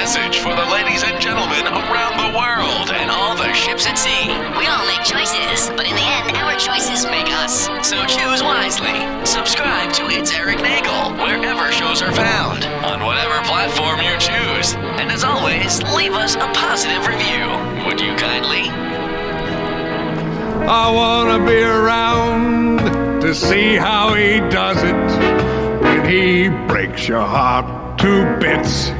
message for the ladies and gentlemen around the world and all the ships at sea. We all make choices, but in the end, our choices make us. So choose wisely. Subscribe to It's Erik Nagel wherever shows are found, on whatever platform you choose. And as always, leave us a positive review. Would you kindly? I wanna be around to see how he does it when he breaks your heart to bits.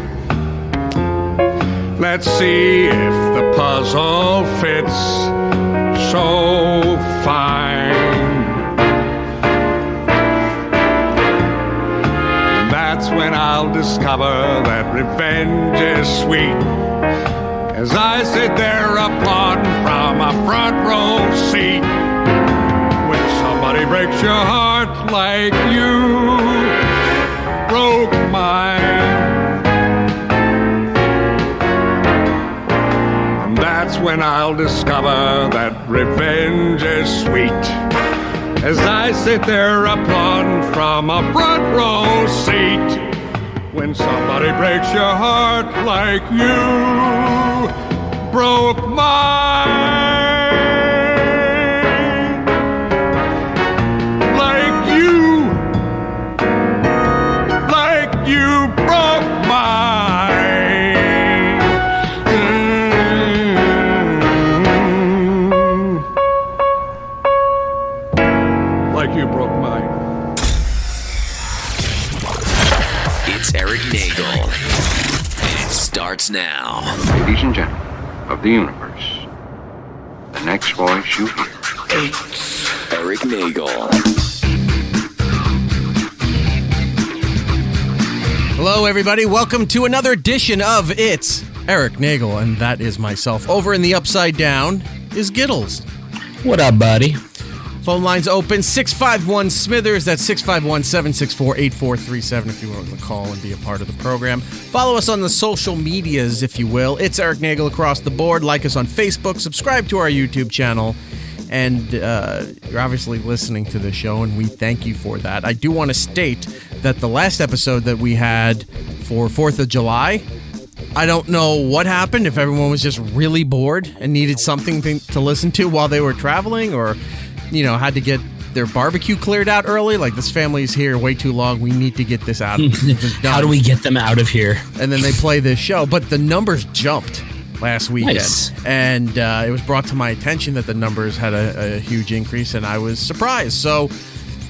Let's see if the puzzle fits so fine. That's when I'll discover that revenge is sweet, as I sit there applauding from a front row seat. When somebody breaks your heart like you broke mine, and that's when I'll discover that revenge is sweet, as I sit there applauding from a front row seat. When somebody breaks your heart like you broke mine, like you broke mine. Like you broke mine. It's Erik Nagel. It starts now. Ladies and gentlemen of the universe, the next voice you hear. It's Erik Nagel. Hello, everybody. Welcome to another edition of It's Erik Nagel, and that is myself. Over in the upside down is Giddles. What up, buddy? Phone lines open, 651-SMITHERS. That's 651-764-8437 if you want to call and be a part of the program. Follow us on the social medias, if you will. It's Erik Nagel across the board. Like us on Facebook. Subscribe to our YouTube channel. And you're obviously listening to the show, and we thank you for that. I do want to state that the last episode that we had for 4th of July, I don't know what happened, if everyone was just really bored and needed something to listen to while they were traveling, or had to get their barbecue cleared out early. Like, this family's here way too long. We need to get this out. How do we get them out of here? And then they play this show. But the numbers jumped last weekend. Nice. And it was brought to my attention that the numbers had a huge increase, and I was surprised. So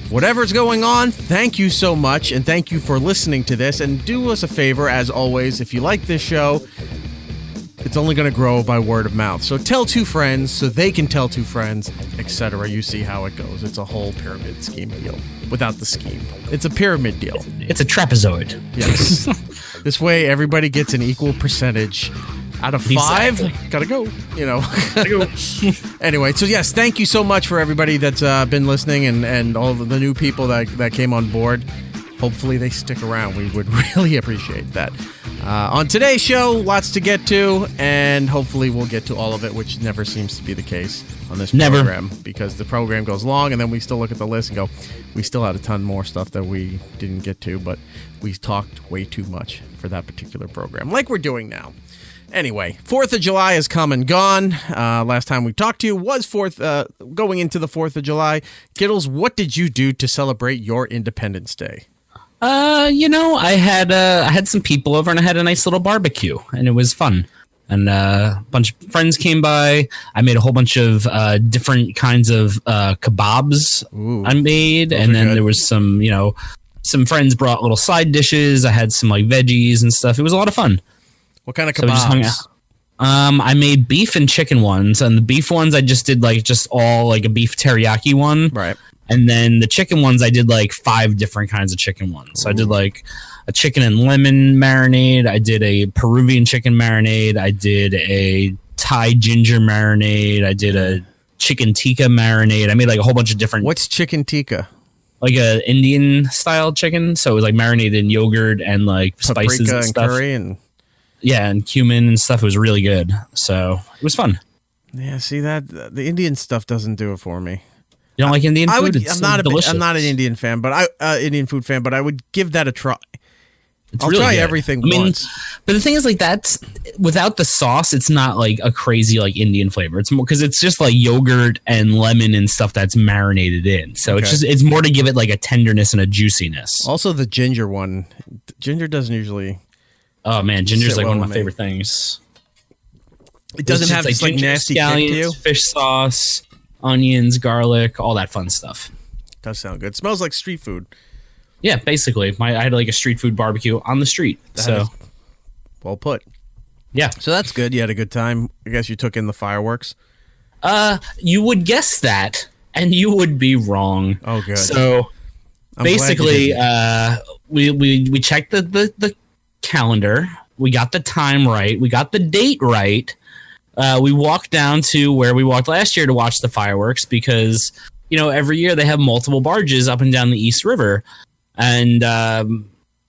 whatever's going on, thank you so much. And thank you for listening to this. And do us a favor, as always, if you like this show, it's only going to grow by word of mouth. So tell two friends so they can tell two friends, etc. You see how it goes. It's a whole pyramid scheme deal without the scheme. It's a pyramid deal. It's a trapezoid. Yes. This way, everybody gets an equal percentage. Out of 5, exactly. Gotta go, Gotta go. Anyway, so yes, thank you so much for everybody that's been listening and all the new people that came on board. Hopefully they stick around. We would really appreciate that. On today's show, lots to get to, and hopefully we'll get to all of it, which never seems to be the case on this program, because the program goes long, and then we still look at the list and go, we still had a ton more stuff that we didn't get to, but we talked way too much for that particular program, like we're doing now. Anyway, 4th of July has come and gone. Last time we talked to you was going into the 4th of July. Giddles, what did you do to celebrate your Independence Day? I had some people over, and I had a nice little barbecue, and it was fun. And a bunch of friends came by. I made a whole bunch of different kinds of kebabs. Ooh, I made, and then there was some friends brought little side dishes. I had some like veggies and stuff. It was a lot of fun. What kind of kebabs? So we just hung out. I made beef and chicken ones, and the beef ones I just did all a beef teriyaki one. Right. And then the chicken ones, I did 5 different kinds of chicken ones. So I did a chicken and lemon marinade. I did a Peruvian chicken marinade. I did a Thai ginger marinade. I did a chicken tikka marinade. I made a whole bunch of different. What's chicken tikka? Like a Indian style chicken. So it was marinated in yogurt and spices and stuff. Curry and yeah, and cumin and stuff. It was really good. So it was fun. Yeah, see that the Indian stuff doesn't do it for me. You don't like Indian food? I'm not an Indian fan, but Indian food fan. But I would give that a try. I'll try everything once. But the thing is, like, that's without the sauce, it's not like a crazy like Indian flavor. It's more because it's just like yogurt and lemon and stuff that's marinated in. So it's more to give it like a tenderness and a juiciness. Also, the ginger one. Ginger doesn't usually. Oh man, ginger's like one of my favorite things. It doesn't have this like nasty kick to you. Fish sauce, onions, garlic, all that fun stuff. Does sound good. Smells like street food. Yeah, basically. I had like a street food barbecue on the street. Well put. Yeah. So that's good. You had a good time. I guess you took in the fireworks. You would guess that, and you would be wrong. Oh, good. So basically, we checked the calendar. We got the time right. We got the date right. We walked down to where we walked last year to watch the fireworks because, every year they have multiple barges up and down the East River. And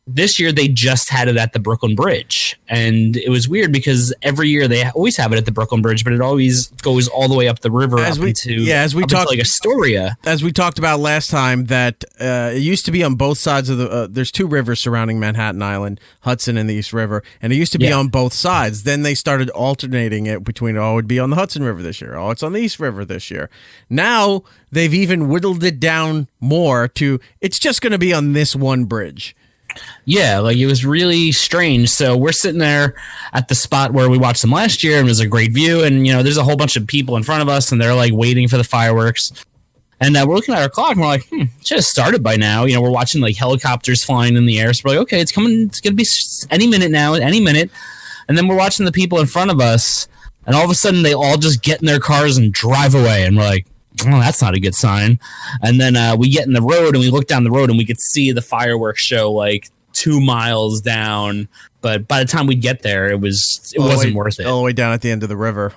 this year they just had it at the Brooklyn Bridge. And it was weird because every year they always have it at the Brooklyn Bridge, but it always goes all the way up the river up into like Astoria. As we talked about last time, that it used to be on both sides of the there's two rivers surrounding Manhattan Island, Hudson and the East River, and it used to be on both sides. Then they started alternating it between, it would be on the Hudson River this year, it's on the East River this year. Now they've even whittled it down more to it's just going to be on this one bridge. Yeah, like it was really strange. So we're sitting there at the spot where we watched them last year, and it was a great view. And there's a whole bunch of people in front of us, and they're like waiting for the fireworks. And we're looking at our clock, and we're like, it should have started by now. We're watching like helicopters flying in the air. So we're like, okay, it's coming. It's gonna be any minute now, any minute. And then we're watching the people in front of us, and all of a sudden they all just get in their cars and drive away. And we're like, oh, that's not a good sign. And then we get in the road and we look down the road and we could see the fireworks show like 2 miles down. But by the time we get there, it wasn't worth it. All the way down at the end of the river.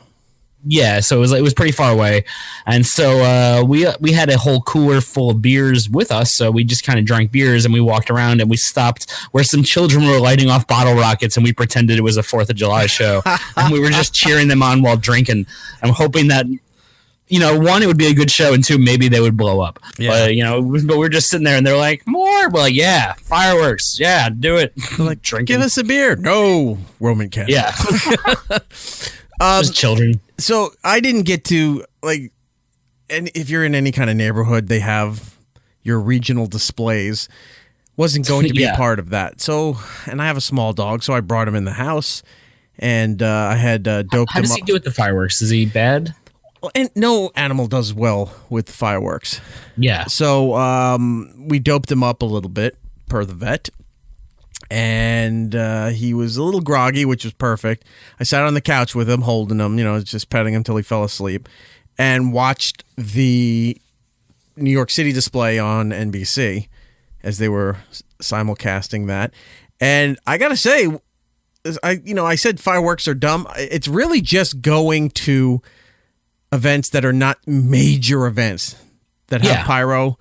Yeah, so it was pretty far away. And so we had a whole cooler full of beers with us. So we just kind of drank beers and we walked around and we stopped where some children were lighting off bottle rockets and we pretended it was a 4th of July show. And we were just cheering them on while drinking. I'm hoping that one, it would be a good show, and two, maybe they would blow up. Yeah. But we're just sitting there, and they're like, more? We're like, yeah, fireworks. Yeah, do it. They're like, give us a beer. No, Roman Catholic. Yeah. Just children. So I didn't get to, and if you're in any kind of neighborhood, they have your regional displays. Wasn't going to be a part of that. So, and I have a small dog, so I brought him in the house, and I had doped him up. How does he do with the fireworks? Is he bad? And no animal does well with fireworks. Yeah. So we doped him up a little bit per the vet. And he was a little groggy, which was perfect. I sat on the couch with him, holding him, just petting him till he fell asleep, and watched the New York City display on NBC as they were simulcasting that. And I got to say, I said fireworks are dumb. It's really just going to events that are not major events that have pyro.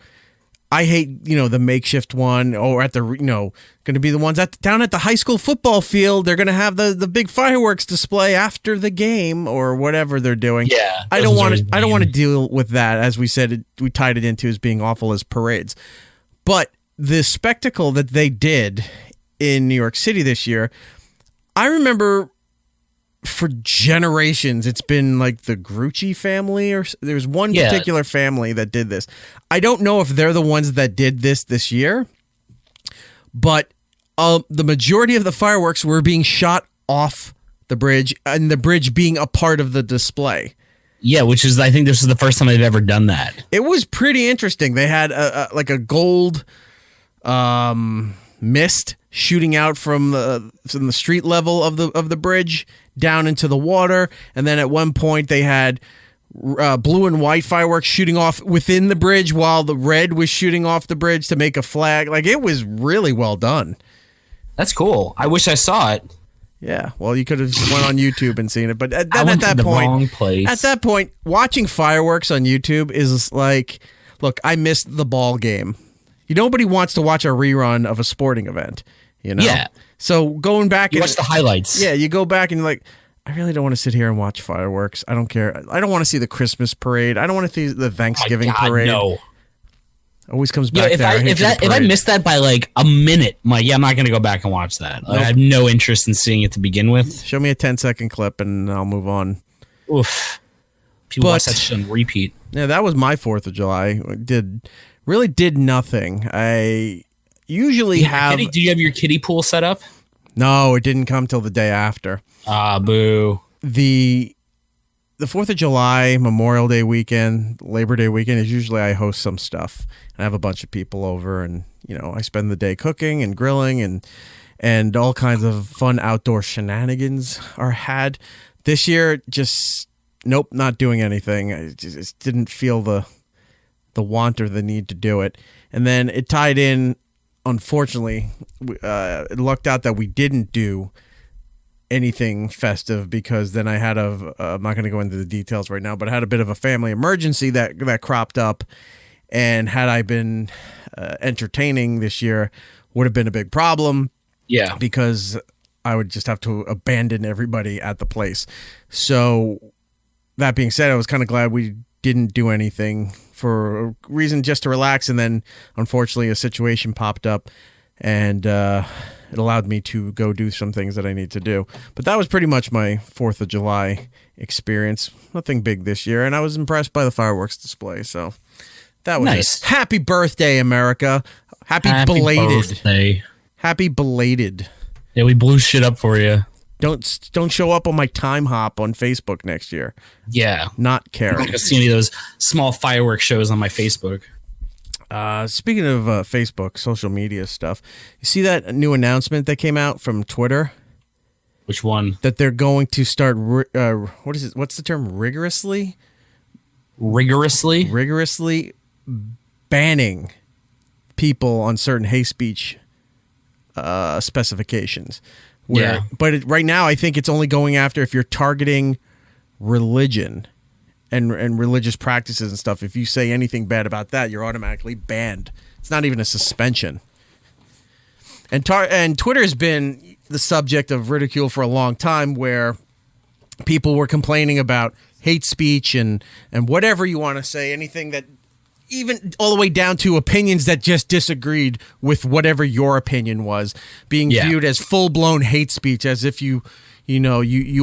I hate, the makeshift one, or at the, going to be the ones down at the high school football field. They're going to have the big fireworks display after the game or whatever they're doing. Yeah, I don't want to deal with that. As we said, we tied it into as being awful as parades. But the spectacle that they did in New York City this year, I remember for generations it's been like the Grucci family, or there's one particular family that did this. I don't know if they're the ones that did this year, but the majority of the fireworks were being shot off the bridge, and the bridge being a part of the display. Yeah, which is, I think this is the first time they've ever done that. It was pretty interesting. They had a gold mist shooting out from the street level of the bridge down into the water, and then at one point they had blue and white fireworks shooting off within the bridge while the red was shooting off the bridge to make a flag. It was really well done. That's cool. I wish I saw it. Yeah, well, you could have went on YouTube and seen it, but at wrong place. At that point, watching fireworks on YouTube is like, look, I missed the ball game. Nobody wants to watch a rerun of a sporting event, Yeah. So going back, you watch the highlights. Yeah, you go back and you're like, I really don't want to sit here and watch fireworks. I don't care. I don't want to see the Christmas parade. I don't want to see the Thanksgiving parade. No. Always comes back if there. if I missed that by like a minute, I'm like, yeah, I'm not going to go back and watch that. Like, I have no interest in seeing it to begin with. Show me a 10-second clip and I'll move on. Oof. People watch that shit on repeat. Yeah, that was my 4th of July. Really did nothing. I usually have. Do you have your kiddie pool set up? No, it didn't come till the day after. Ah, boo. The 4th of July, Memorial Day weekend, Labor Day weekend is usually I host some stuff. And I have a bunch of people over and, I spend the day cooking and grilling and all kinds of fun outdoor shenanigans are had. This year, just, nope, not doing anything. I just didn't feel the want or the need to do it. And then it tied in, unfortunately, it lucked out that we didn't do anything festive because then I had I'm not going to go into the details right now, but I had a bit of a family emergency that cropped up, and had I been entertaining this year would have been a big problem. Yeah, because I would just have to abandon everybody at the place. So that being said, I was kind of glad we didn't do anything for a reason just to relax, and then unfortunately a situation popped up and it allowed me to go do some things that I need to do. But that was pretty much my 4th of July experience. Nothing big this year, and I was impressed by the fireworks display. So that was nice. It. Happy birthday, America. Happy belated. Birthday. Happy belated. Yeah, we blew shit up for you. Don't show up on my time hop on Facebook next year. Yeah. Not caring. I'm not going to see any of those small fireworks shows on my Facebook. Speaking of Facebook, social media stuff, you see that new announcement that came out from Twitter? Which one? That they're going to start, what is it? What's the term? Rigorously banning people on certain hate speech specifications. But right now, I think it's only going after if you're targeting religion and religious practices and stuff. If you say anything bad about that, you're automatically banned. It's not even a suspension. And Twitter has been the subject of ridicule for a long time, where people were complaining about hate speech and whatever you want to say, anything that, even all the way down to opinions that just disagreed with whatever your opinion was, being viewed as full-blown hate speech, as if you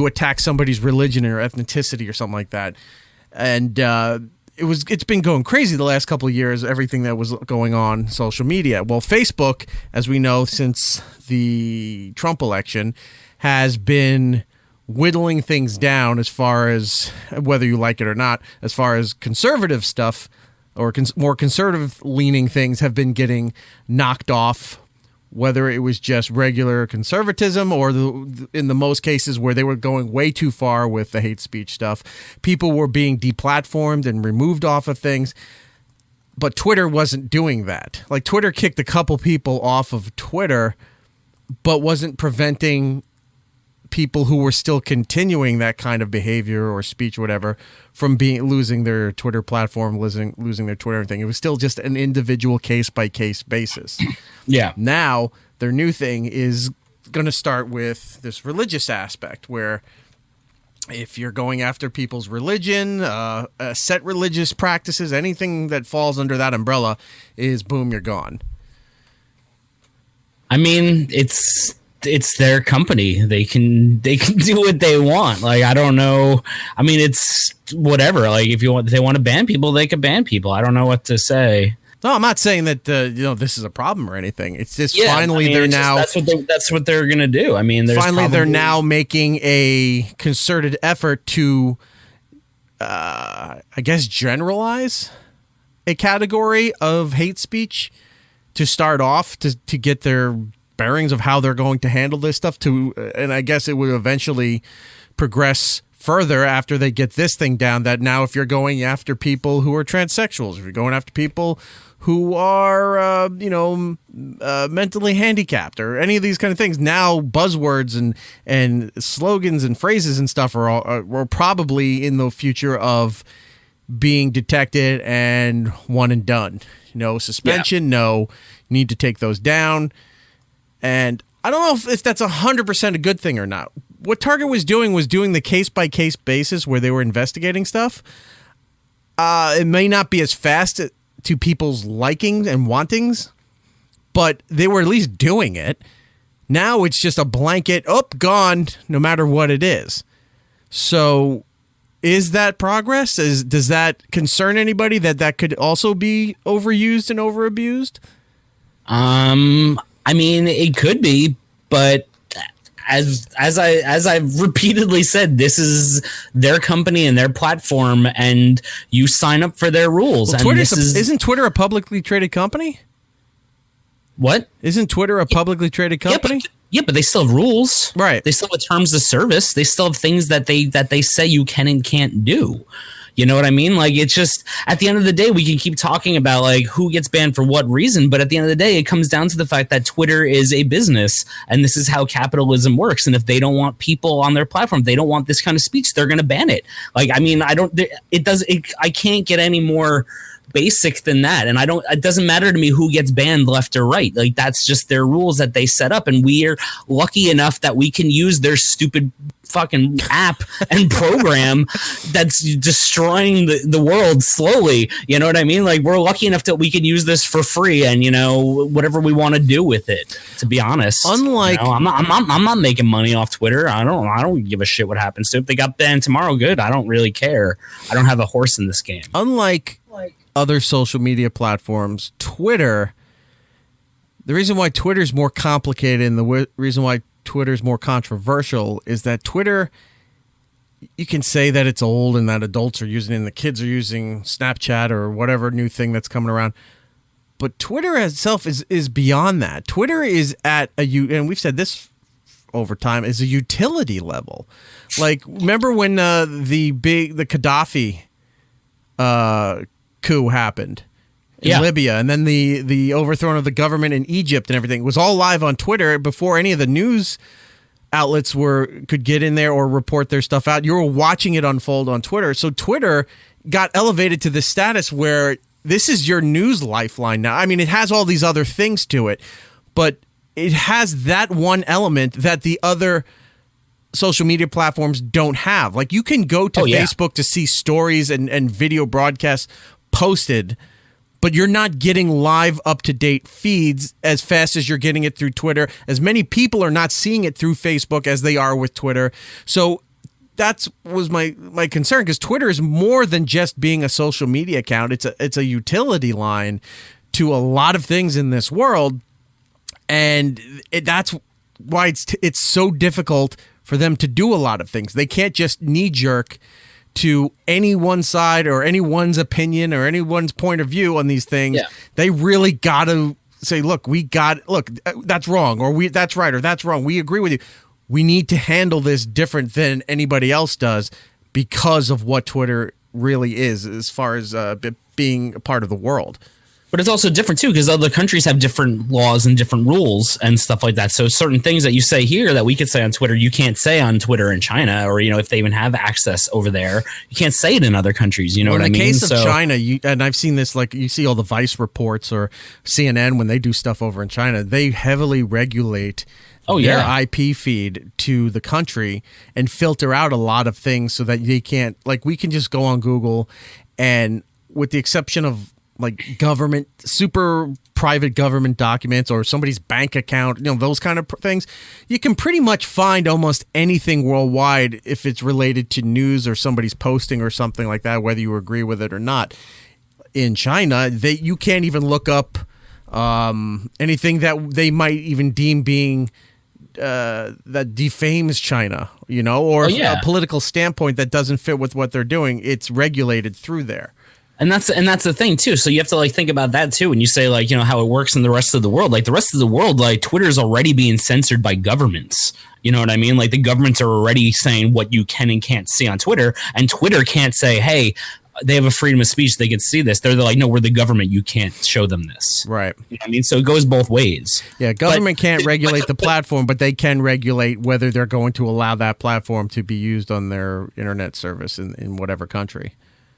attack somebody's religion or ethnicity or something like that. And it's been going crazy the last couple of years, everything that was going on social media. Well, Facebook, as we know, since the Trump election, has been whittling things down as far as, whether you like it or not, as far as conservative stuff or more conservative-leaning things have been getting knocked off, whether it was just regular conservatism or in the most cases where they were going way too far with the hate speech stuff. People were being deplatformed and removed off of things, but Twitter wasn't doing that. Like, Twitter kicked a couple people off of Twitter, but wasn't preventing people who were still continuing that kind of behavior or speech or whatever from losing their Twitter platform, losing their Twitter and thing. It was still just an individual case-by-case basis. Yeah. Now, their new thing is going to start with this religious aspect, where if you're going after people's religion, set religious practices, anything that falls under that umbrella is, boom, you're gone. I mean, it's their company. They can do what they want. Like, I don't know. I mean, it's whatever. Like, if they want to ban people, they can ban people. I don't know what to say. No, I'm not saying that this is a problem or anything. It's just that's what they're gonna do. I mean, they're now making a concerted effort to, I guess, generalize a category of hate speech to start off to get their bearings of how they're going to handle this stuff. And I guess it would eventually progress further after they get this thing down, that now if you're going after people who are transsexuals, if you're going after people who are, mentally handicapped or any of these kind of things, now buzzwords and slogans and phrases and stuff are probably in the future of being detected and one and done. No suspension, no need to take those down. And I don't know if that's 100% a good thing or not. What Target was doing the case-by-case basis where they were investigating stuff. It may not be as fast to people's likings and wantings, but they were at least doing it. Now it's just a blanket, gone, no matter what it is. So is that progress? Does that concern anybody that could also be overused and overabused? I mean, it could be, but as I've repeatedly said, this is their company and their platform, and you sign up for their rules. Well, and isn't Twitter a publicly traded company? What? Isn't Twitter a publicly traded company? Yeah, but they still have rules. Right. They still have terms of service. They still have things that they say you can and can't do. You know what I mean? Like, it's just, at the end of the day, we can keep talking about like who gets banned for what reason, but at the end of the day, it comes down to the fact that Twitter is a business, and this is how capitalism works. And if they don't want people on their platform, they don't want this kind of speech, they're going to ban it. Like, I mean, I can't get any more basic than that, and it doesn't matter to me who gets banned left or right. Like, that's just their rules that they set up, and we are lucky enough that we can use their stupid fucking app and program that's destroying the world slowly. You know what I mean? Like, we're lucky enough that we can use this for free, and whatever we want to do with it, to be honest. Unlike, I'm not making money off Twitter. I don't give a shit what happens to it. If they got banned tomorrow, good. I don't really care. I don't have a horse in this game. Unlike other social media platforms, Twitter, the reason why Twitter is more complicated and the reason why Twitter is more controversial is that Twitter, you can say that it's old and that adults are using it and the kids are using Snapchat or whatever new thing that's coming around. But Twitter itself is beyond that. Twitter is at and we've said this over time, is a utility level. Like, remember when the Gaddafi coup happened in Libya, and then the overthrow of the government in Egypt and everything? It was all live on Twitter before any of the news outlets could get in there or report their stuff out. You were watching it unfold on Twitter. So Twitter got elevated to the status where this is your news lifeline now. I mean, it has all these other things to it, but it has that one element that the other social media platforms don't have. Like, you can go to Facebook to see stories and video broadcasts posted, but you're not getting live up-to-date feeds as fast as you're getting it through Twitter. As many people are not seeing it through Facebook as they are with Twitter. So that was my concern, because Twitter is more than just being a social media account. It's a utility line to a lot of things in this world, and that's why it's so difficult for them to do a lot of things. They can't just knee-jerk to any one side or anyone's opinion or anyone's point of view on these things. Yeah. They really got to say, look, that's wrong, or that's right, or that's wrong. We agree with you. We need to handle this different than anybody else does because of what Twitter really is as far as being a part of the world. But it's also different, too, because other countries have different laws and different rules and stuff like that. So certain things that you say here that we could say on Twitter, you can't say on Twitter in China, or, if they even have access over there, you can't say it in other countries. You know what I mean? In the case of China, and I've seen this, like, you see all the Vice reports or CNN when they do stuff over in China, they heavily regulate their IP feed to the country and filter out a lot of things so that they can't, like, we can just go on Google, and with the exception of like government, super private government documents or somebody's bank account, those kind of things, you can pretty much find almost anything worldwide if it's related to news or somebody's posting or something like that, whether you agree with it or not. In China, you can't even look up anything that they might even deem being that defames China, or a political standpoint that doesn't fit with what they're doing. It's regulated through there. And that's the thing too. So you have to like think about that too. When you say like, how it works in the rest of the world, like the rest of the world, like Twitter is already being censored by governments. You know what I mean? Like the governments are already saying what you can and can't see on Twitter, and Twitter can't say, hey, they have a freedom of speech, they can see this. They're like, no, we're the government, you can't show them this. Right. You know what I mean? So it goes both ways. Yeah, government can't regulate the platform, but they can regulate whether they're going to allow that platform to be used on their internet service in whatever country.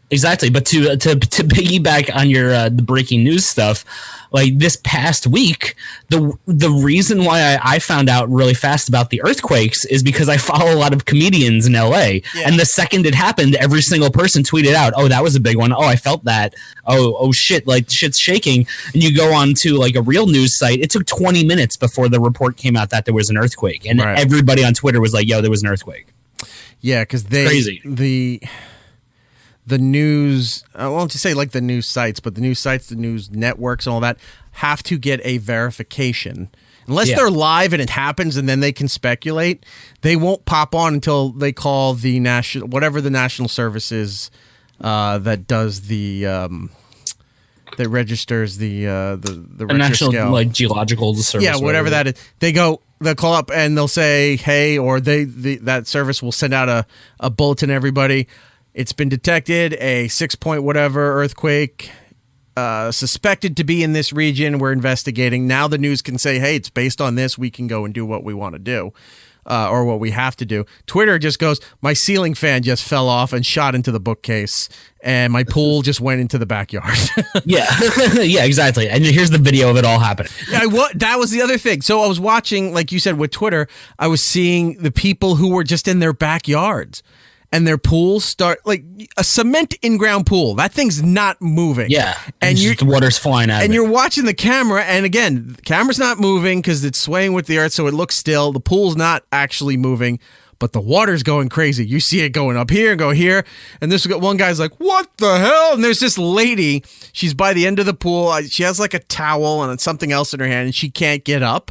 Exactly, but to piggyback on your the breaking news stuff, like this past week, the reason why I found out really fast about the earthquakes is because I follow a lot of comedians in LA, and the second it happened, every single person tweeted out, "Oh, that was a big one. Oh, I felt that. Oh shit, like shit's shaking." And you go on to like a real news site, it took 20 minutes before the report came out that there was an earthquake, and everybody on Twitter was like, "Yo, there was an earthquake." Yeah, because crazy. The news, I won't just say like the news sites, but the news sites, the news networks and all that have to get a verification. Unless they're live and it happens and then they can speculate, they won't pop on until they call the national, whatever the national service is that does that registers the national scale. like geological service. Yeah, whatever that is. They'll call up and they'll say, hey, or that service will send out a bulletin to everybody. It's been detected, a 6-point whatever earthquake suspected to be in this region. We're investigating. Now the news can say, hey, it's based on this. We can go and do what we want to do or what we have to do. Twitter just goes, my ceiling fan just fell off and shot into the bookcase and my pool just went into the backyard. Yeah, exactly. And here's the video of it all happening. That was the other thing. So I was watching, like you said, with Twitter, I was seeing the people who were just in their backyards. And their pools start like a cement in-ground pool. That thing's not moving. Yeah, and the water's flying out. And you're watching the camera, and again, the camera's not moving because it's swaying with the earth, so it looks still. The pool's not actually moving, but the water's going crazy. You see it going up here and go here, and this one guy's like, "What the hell?" And there's this lady. She's by the end of the pool. She has like a towel and something else in her hand, and she can't get up.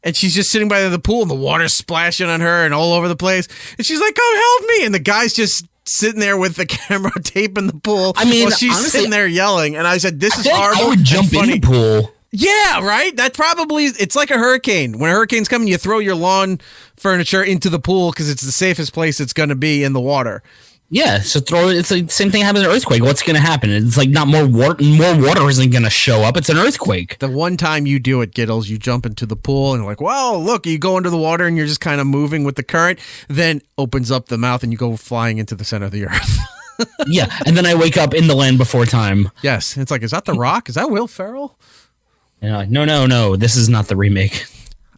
And she's just sitting by the pool, and the water's splashing on her and all over the place. And she's like, "Come help me!" And the guy's just sitting there with the camera taping the pool. I mean, while she's honestly, sitting there yelling. And I said, "This is horrible." I would jump in the pool. Yeah, right. That probably it's like a hurricane. When a hurricane's coming, you throw your lawn furniture into the pool because it's the safest place it's going to be in the water. Yeah, so throw it. It's like the same thing happens in an earthquake. What's going to happen? It's like not more water. More water isn't going to show up. It's an earthquake. The one time you do it, Giddles, you jump into the pool and you're like, "Wow, look!" You go into the water and you're just kind of moving with the current. Then opens up the mouth and you go flying into the center of the earth. Yeah, and then I wake up in the land before time. Yes, it's like, is that The Rock? Is that Will Ferrell? And like, no, this is not the remake.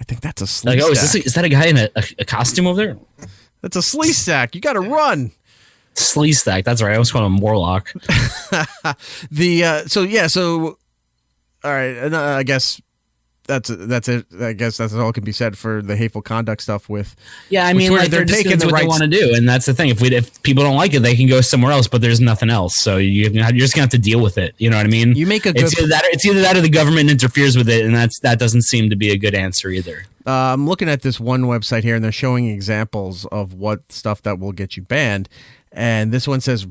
I think that's a slee like, stack. Is that a guy in a costume over there? That's a slee stack. You got to run. Slee stack. That's right. I was calling him Warlock. So all right. And I guess that's it. I guess that's all can be said for the hateful conduct stuff with. Yeah, I mean, Twitter. like, They're taking what they want to do, and that's the thing. If people don't like it, they can go somewhere else. But there's nothing else, so you're just gonna have to deal with it. You know what I mean? You make a good. It's either that or the government interferes with it, and that doesn't seem to be a good answer either. I'm looking at this one website here, and they're showing examples of what stuff that will get you banned. And this one says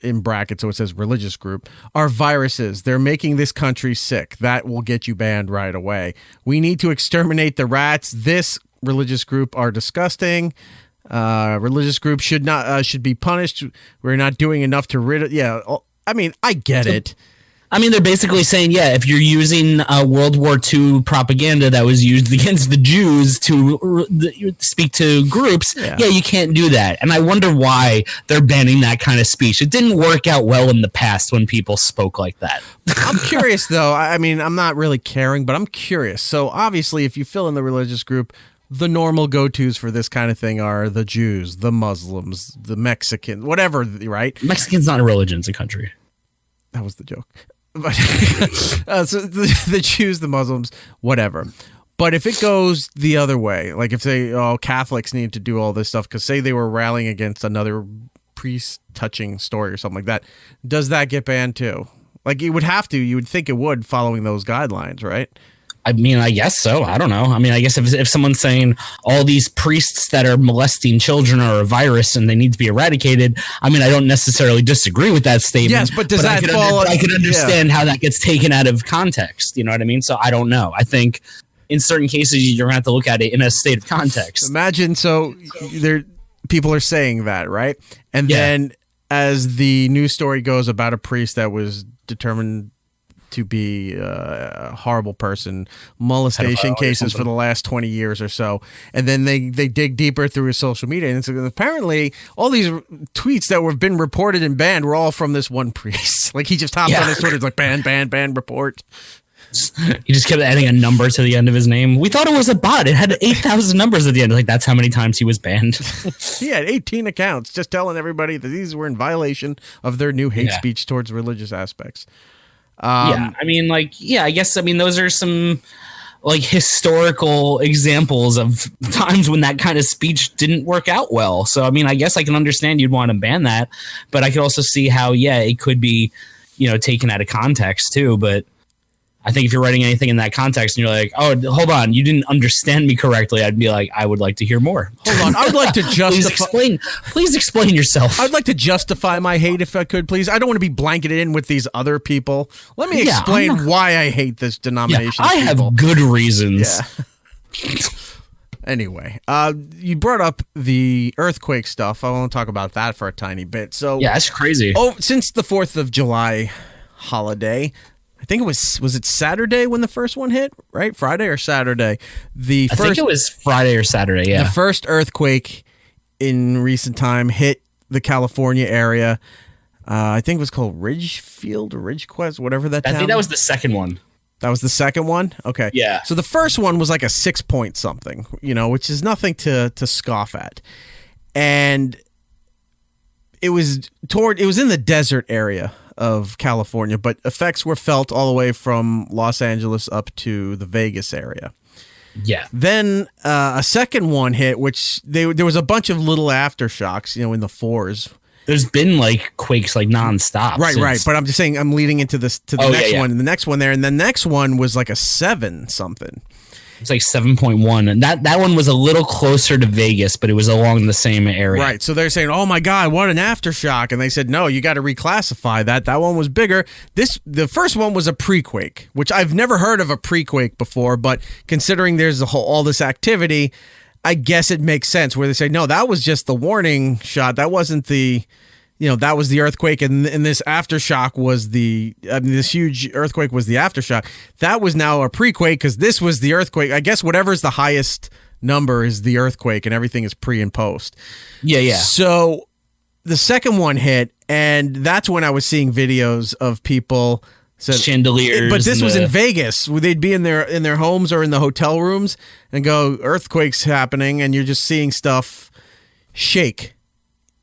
in brackets, so it says religious group, are viruses. They're making this country sick. That will get you banned right away. We need to exterminate the rats. This religious group are disgusting. Religious group should be punished. We're not doing enough to rid of. Yeah, I mean, I get it. I mean, they're basically saying, yeah, if you're using World War II propaganda that was used against the Jews to speak to groups, yeah, you can't do that. And I wonder why they're banning that kind of speech. It didn't work out well in the past when people spoke like that. I'm curious, though. I mean, I'm not really caring, but I'm curious. So obviously, if you fill in the religious group, the normal go-tos for this kind of thing are the Jews, the Muslims, the Mexicans, whatever, right? Mexican's not a religion, it's a country. That was the joke. But so the Jews, the Muslims, whatever. But if it goes the other way, like if Catholics need to do all this stuff because say they were rallying against another priest touching story or something like that, does that get banned too? Like it would have to. You would think it would, following those guidelines, right? I mean, I guess so. I don't know. I mean, I guess if someone's saying all these priests that are molesting children are a virus and they need to be eradicated, I mean, I don't necessarily disagree with that statement. Yes, but does that fall? I can understand how that gets taken out of context. You know what I mean? So I don't know. I think in certain cases, you're going to have to look at it in a state of context. Imagine, so people are saying that, right? And then as the news story goes about a priest that was determined to be a horrible person, molestation cases for the last 20 years or so. And then they dig deeper through his social media. And so apparently all these tweets that have been reported and banned were all from this one priest. Like he just hopped on his Twitter, it's like ban, report. He just kept adding a number to the end of his name. We thought it was a bot. It had 8,000 numbers at the end. Like that's how many times he was banned. He had 18 accounts just telling everybody that these were in violation of their new hate speech towards religious aspects. I guess those are some like historical examples of times when that kind of speech didn't work out well. So, I mean, I guess I can understand you'd want to ban that, but I could also see how, it could be, taken out of context too. But I think if you're writing anything in that context and you're like, oh, hold on, you didn't understand me correctly, I'd be like, I would like to hear more. Hold on. I would like to justify. Please explain yourself. I'd like to justify my hate if I could, please. I don't want to be blanketed in with these other people. Let me explain why I hate this denomination. I have good reasons. Yeah. Anyway, you brought up the earthquake stuff. I want to talk about that for a tiny bit. So that's crazy. Oh, since the 4th of July holiday, I think it was it Saturday when the first one hit, right? Friday or Saturday? I think it was Friday or Saturday, yeah. The first earthquake in recent time hit the California area. I think it was called Ridgefield or Ridgequest, whatever that town. I think that was the second one. That was the second one? Okay. Yeah. So the first one was like a 6 point something, which is nothing to scoff at. And it was in the desert area of California, but effects were felt all the way from Los Angeles up to the Vegas area. Yeah. Then a second one hit, which there was a bunch of little aftershocks, in the 4s. There's been like quakes like nonstop. Right. But I'm just saying I'm leading into the next one, and the next one there, and the next one was like a 7 something. It's like 7.1, and that one was a little closer to Vegas, but it was along the same area. Right. So they're saying, "Oh my God, what an aftershock!" And they said, "No, you got to reclassify that. That one was bigger. The first one was a pre-quake, which I've never heard of a pre-quake before. But considering there's all this activity, I guess it makes sense where they say, no, that was just the warning shot. That wasn't that was the earthquake. And this aftershock was this huge earthquake was the aftershock. That was now a pre-quake because this was the earthquake. I guess whatever's the highest number is the earthquake and everything is pre and post. Yeah. So the second one hit, and that's when I was seeing videos of people chandeliers, but this was in Vegas. They'd be in their homes or in the hotel rooms and go, earthquakes happening, and you're just seeing stuff shake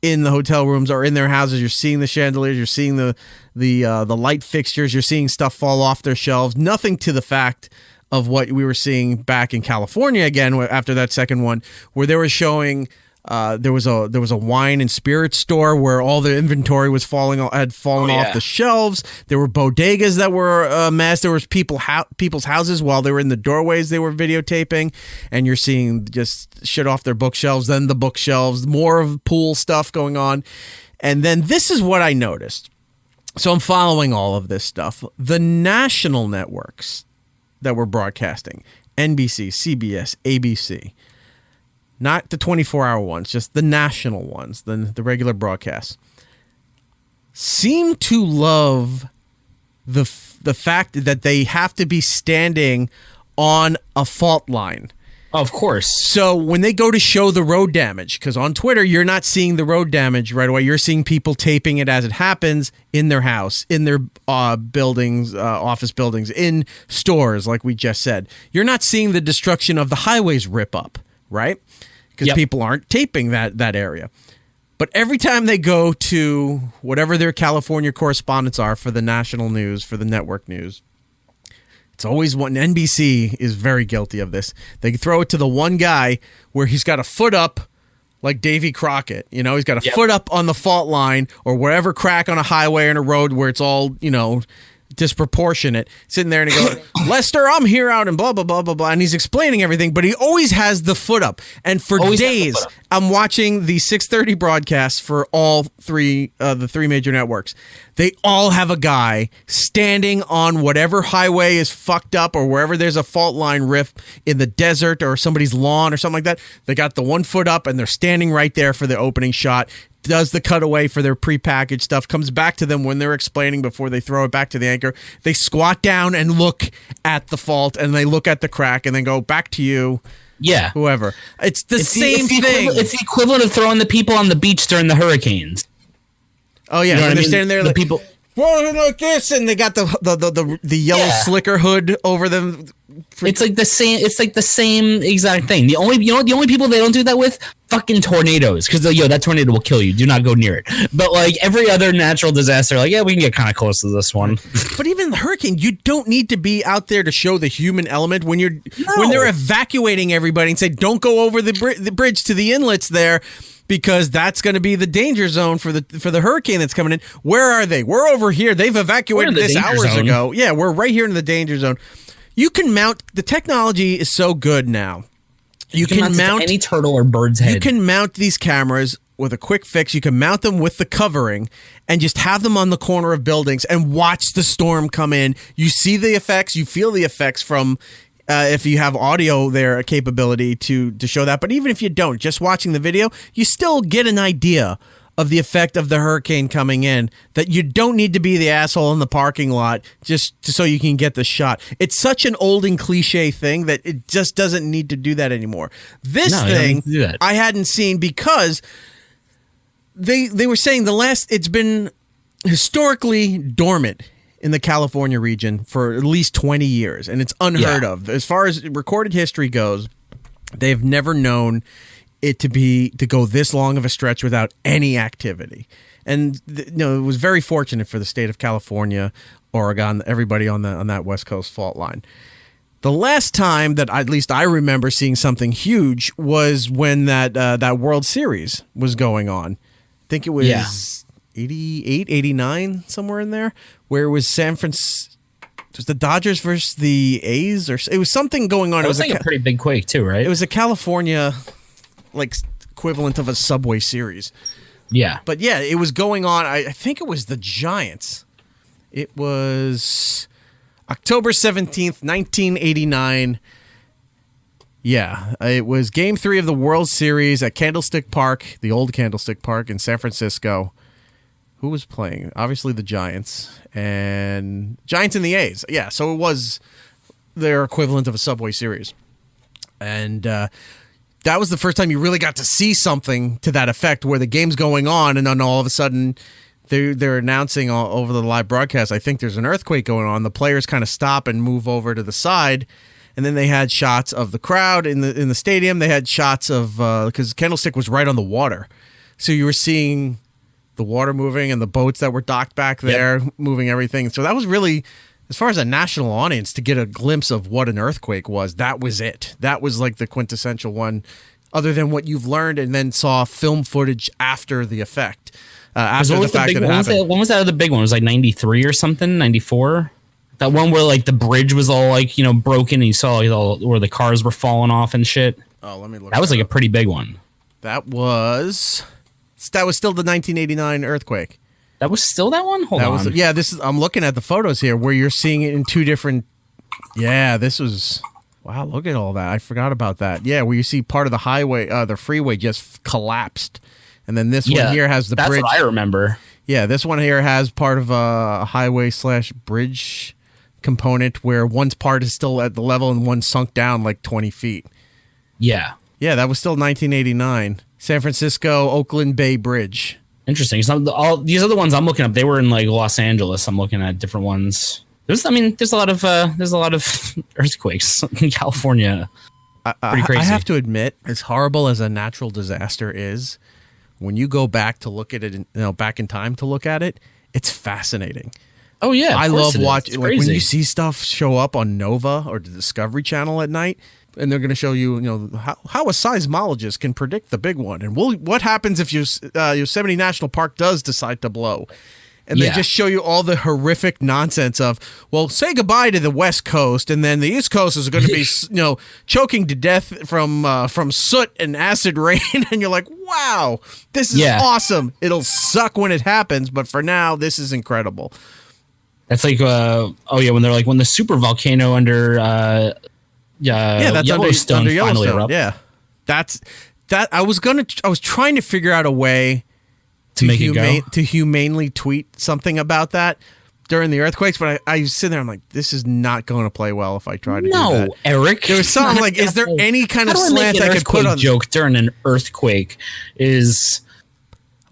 in the hotel rooms or in their houses. You're seeing the chandeliers, you're seeing the light fixtures, you're seeing stuff fall off their shelves. Nothing to the fact of what we were seeing back in California again after that second one, where they were showing. There was a wine and spirit store where all the inventory was fallen off the shelves. There were bodegas that were a mess. There was people's houses while they were in the doorways. They were videotaping, and you're seeing just shit off their bookshelves. Then the bookshelves, more of pool stuff going on, and then this is what I noticed. So I'm following all of this stuff. The national networks that were broadcasting: NBC, CBS, ABC. Not the 24-hour ones, just the national ones, the regular broadcasts, seem to love the fact that they have to be standing on a fault line. Of course. So when they go to show the road damage, because on Twitter, you're not seeing the road damage right away. You're seeing people taping it as it happens in their house, in their buildings, office buildings, in stores, like we just said. You're not seeing the destruction of the highways rip up, right? Because people aren't taping that area. But every time they go to whatever their California correspondents are for the national news, for the network news, it's always one. NBC is very guilty of this. They throw it to the one guy where he's got a foot up, like Davy Crockett. He's got a foot up on the fault line or wherever crack on a highway or a road where it's all, disproportionate, sitting there and he goes, Lester, I'm here out and blah, blah, blah, blah, blah. And he's explaining everything, but he always has the foot up. And for days, I'm watching the 6:30 broadcasts for all the three major networks. They all have a guy standing on whatever highway is fucked up or wherever there's a fault line rift in the desert or somebody's lawn or something like that. They got the 1 foot up and they're standing right there for the opening shot. does the cutaway for their prepackaged stuff, comes back to them when they're explaining before they throw it back to the anchor. They squat down and look at the fault, and they look at the crack, and then go back to you. Yeah. Whoever. It's the same thing. It's the equivalent of throwing the people on the beach during the hurricanes. Oh, yeah. You know And they're what I mean? standing there The like, people. "Whoa, like this," and they got the yellow slicker hood over them. It's like the same. It's like the same exact thing. The only people they don't do that with, fucking tornadoes, because that tornado will kill you. Do not go near it. But like every other natural disaster, like we can get kind of close to this one. But even the hurricane, you don't need to be out there to show the human element when they're evacuating everybody and say, "Don't go over the bridge to the inlets there." Because that's going to be the danger zone for the hurricane that's coming in. Where are they? We're over here. They've evacuated this hours ago. Yeah, we're right here in the danger zone. You can mount. The technology is so good now. You can mount any turtle or bird's head. You can mount these cameras with a quick fix. You can mount them with the covering and just have them on the corner of buildings and watch the storm come in. You see the effects. You feel the effects from. If you have audio there, a capability to show that. But even if you don't, just watching the video, you still get an idea of the effect of the hurricane coming in, that you don't need to be the asshole in the parking lot just so you can get the shot. It's such an old and cliche thing that it just doesn't need to do that anymore. This thing I hadn't seen because they were saying it's been historically dormant in the California region for at least 20 years, and it's unheard of. As far as recorded history goes, they've never known it to go this long of a stretch without any activity. And it was very fortunate for the state of California, Oregon, everybody on that West Coast fault line. The last time that at least I remember seeing something huge was when that World Series was going on. I think it was 88, 89, somewhere in there, where it was San Francisco. Was the Dodgers versus the A's, or it was something going on? It was like a pretty big quake too, right? It was a California, like, equivalent of a Subway Series. Yeah, but yeah, it was going on. I think it was the Giants. It was October 17th, 1989. Yeah, it was Game 3 of the World Series at Candlestick Park, the old Candlestick Park in San Francisco. Who was playing? Obviously the Giants and the A's. Yeah, so it was their equivalent of a Subway Series. And that was the first time you really got to see something to that effect, where the game's going on and then all of a sudden they're announcing over the live broadcast, I think there's an earthquake going on. The players kind of stop and move over to the side. And then they had shots of the crowd in the stadium. They had shots of, because Candlestick was right on the water. So you were seeing the water moving and the boats that were docked back there, moving everything. So that was really, as far as a national audience, to get a glimpse of what an earthquake was, that was it. That was like the quintessential one, other than what you've learned and then saw film footage after the effect. After the fact that it happened. When was that other big one? It was like 93 or something, 94? That one where like the bridge was all like, broken and you saw where the cars were falling off and shit. Oh, let me look. That was like a pretty big one. That was still the 1989 earthquake. That was still that one? Hold on. Yeah, I'm looking at the photos here where you're seeing it in two different. Yeah, this was. Wow, look at all that. I forgot about that. Yeah, where you see part of the highway, the freeway just collapsed. And then this one here has the bridge. That's what I remember. Yeah, this one here has part of a highway/bridge component where one's part is still at the level and one sunk down like 20 feet. Yeah. Yeah, that was still 1989. San Francisco, Oakland Bay Bridge. Interesting. All these other ones I'm looking up, they were in like Los Angeles. I'm looking at different ones. There's a lot of earthquakes in California. Pretty crazy. I have to admit, as horrible as a natural disaster is, when you go back to look at it, back in time to look at it, it's fascinating. Oh yeah, I love watching like when you see stuff show up on Nova or the Discovery Channel at night, and they're going to show you, how a seismologist can predict the big one, and what happens if Yosemite National Park does decide to blow, and they just show you all the horrific nonsense of, well, say goodbye to the West Coast, and then the East Coast is going to be, choking to death from soot and acid rain, and you're like, wow, this is awesome. It'll suck when it happens, but for now, this is incredible. That's like, when they're like, when the super volcano under, that's Yellowstone under finally Yellowstone. erupted. Yeah, that's that. I was trying to figure out a way to make it go. To humanely tweet something about that during the earthquakes, but I was sitting there, I'm like, this is not going to play well if I try to do that. No, Eric. There was something like, is there any kind of slant I could put on? Joke during an earthquake is...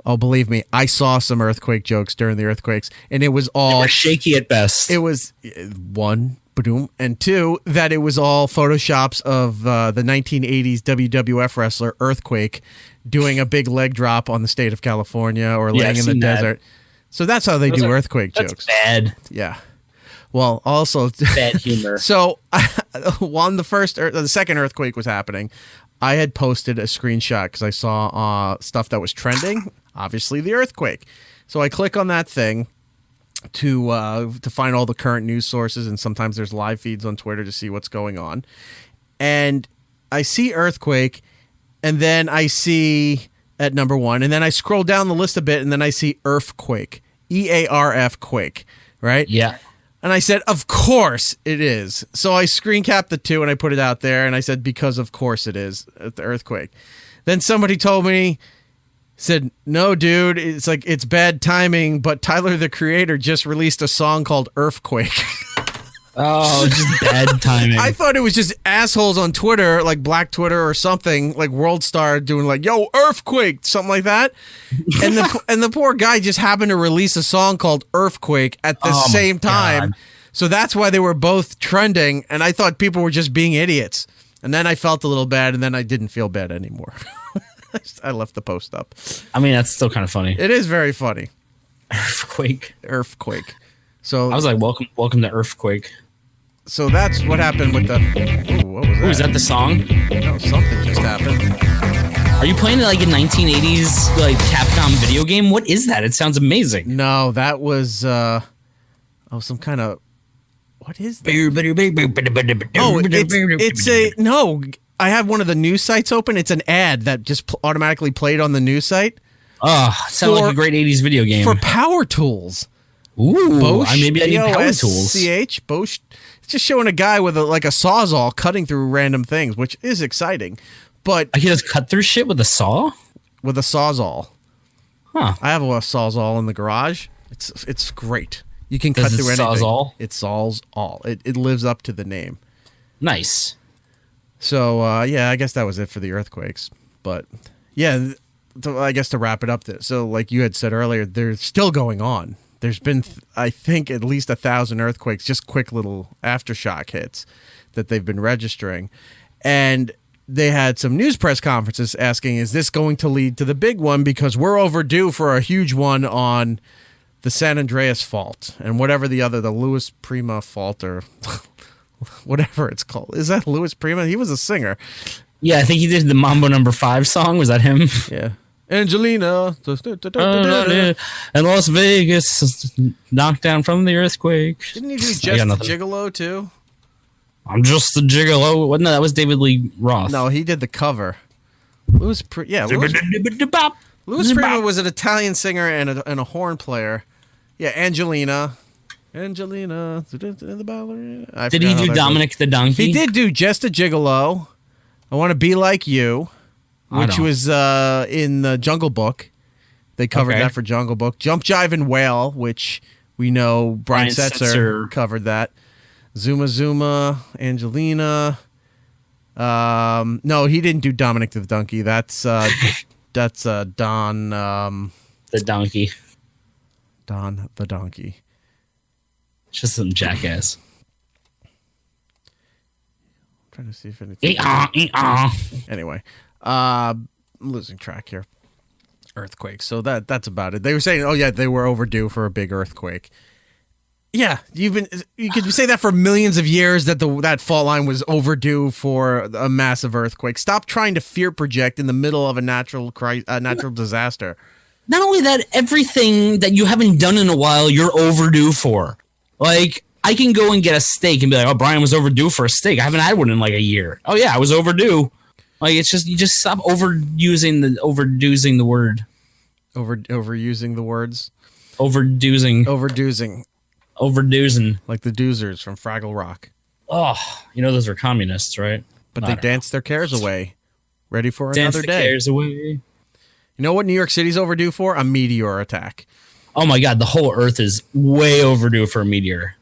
Oh, believe me, I saw some earthquake jokes during the earthquakes, and it was all... They were shaky at best. It was, one, boom, and two, that it was all photoshops of the 1980s WWF wrestler Earthquake doing a big leg drop on the state of California or laying in the desert. So that's how they do earthquake jokes. Bad. Yeah. Well, also bad humor. So on the second earthquake was happening, I had posted a screenshot because I saw stuff that was trending. Obviously, the earthquake. So I click on that thing to find all the current news sources, and sometimes there's live feeds on Twitter to see what's going on. And I see earthquake, and then I see at number one, and then I scroll down the list a bit, and then I see earthquake, EARF quake, right? Yeah. And I said, of course it is. So I screen capped the two, and I put it out there, and I said, because of course it is the earthquake. Then somebody told me, said, no, dude, it's like, it's bad timing, but Tyler, the Creator, just released a song called Earthquake. Oh, just bad timing. I thought it was just assholes on Twitter, like Black Twitter or something, like World Star doing like, yo, Earthquake, something like that. And the poor guy just happened to release a song called Earthquake at the same time. So that's why they were both trending, and I thought people were just being idiots. And then I felt a little bad, and then I didn't feel bad anymore. I left the post up. I mean, that's still kind of funny. It is very funny. Earthquake. So I was like, welcome to Earthquake. So that's what happened with the... Ooh, what was that? Ooh, is that the song? No, something just happened. Are you playing like a 1980s like Capcom video game? What is that? It sounds amazing. No, that was some kind of... What is that? It's a... No, I have one of the news sites open. It's an ad that just automatically played on the news site. Oh, sounds like a great 80s video game. For power tools. Ooh, Bosch, maybe I need power tools. CH, Bosch. It's just showing a guy with a sawzall cutting through random things, which is exciting. But I can just cut through shit with a saw? With a sawzall. Huh. I have a sawzall in the garage. It's great. You can cut through anything. Sawzall? It saws all. It lives up to the name. Nice. So, yeah, I guess that was it for the earthquakes. But, yeah, I guess to wrap it up, so like you had said earlier, they're still going on. There's been, I think, at least 1,000 earthquakes, just quick little aftershock hits that they've been registering. And they had some news press conferences asking, is this going to lead to the big one? Because we're overdue for a huge one on the San Andreas fault and whatever the Louis Prima fault or whatever it's called. Is that Louis Prima? He was a singer. Yeah, I think he did the Mambo No. 5 song. Was that him? Yeah. Angelina. And Las Vegas knocked down from the earthquake. Didn't he do Just a Gigolo too? I'm just a gigolo. No, that was David Lee Roth. No, he did the cover. Louis Prima was an Italian singer and a horn player. Yeah, Angelina. The ballerina. Did he do Dominic the Donkey? He did do Just a Gigolo. I Want to Be Like You, which was in the Jungle Book. They covered that for Jungle Book. Jump, Jive, and Wail, which we know Brian Setzer covered that. Zuma Zuma, Angelina. No, he didn't do Dominic the Donkey. That's Don. The Donkey. Don the Donkey. Just some jackass. I'm trying to see if anything. Anyway, I'm losing track here. Earthquake. So that's about it. They were saying, oh yeah, they were overdue for a big earthquake. Yeah, you could say that for millions of years that that fault line was overdue for a massive earthquake. Stop trying to fear project in the middle of a natural disaster. Not only that, everything that you haven't done in a while, you're overdue for. Like, I can go and get a steak and be like, oh, Brian was overdue for a steak. I haven't had one in like a year. Oh yeah, I was overdue. Like, it's just, you just stop overusing the word. Overusing the words. Overdoozing. Like the Doozers from Fraggle Rock. Oh, you know those are communists, right? But they danced their cares away. Ready for Dance another the day. Cares away. You know what New York City's overdue for? A meteor attack. Oh my God, the whole Earth is way overdue for a meteor.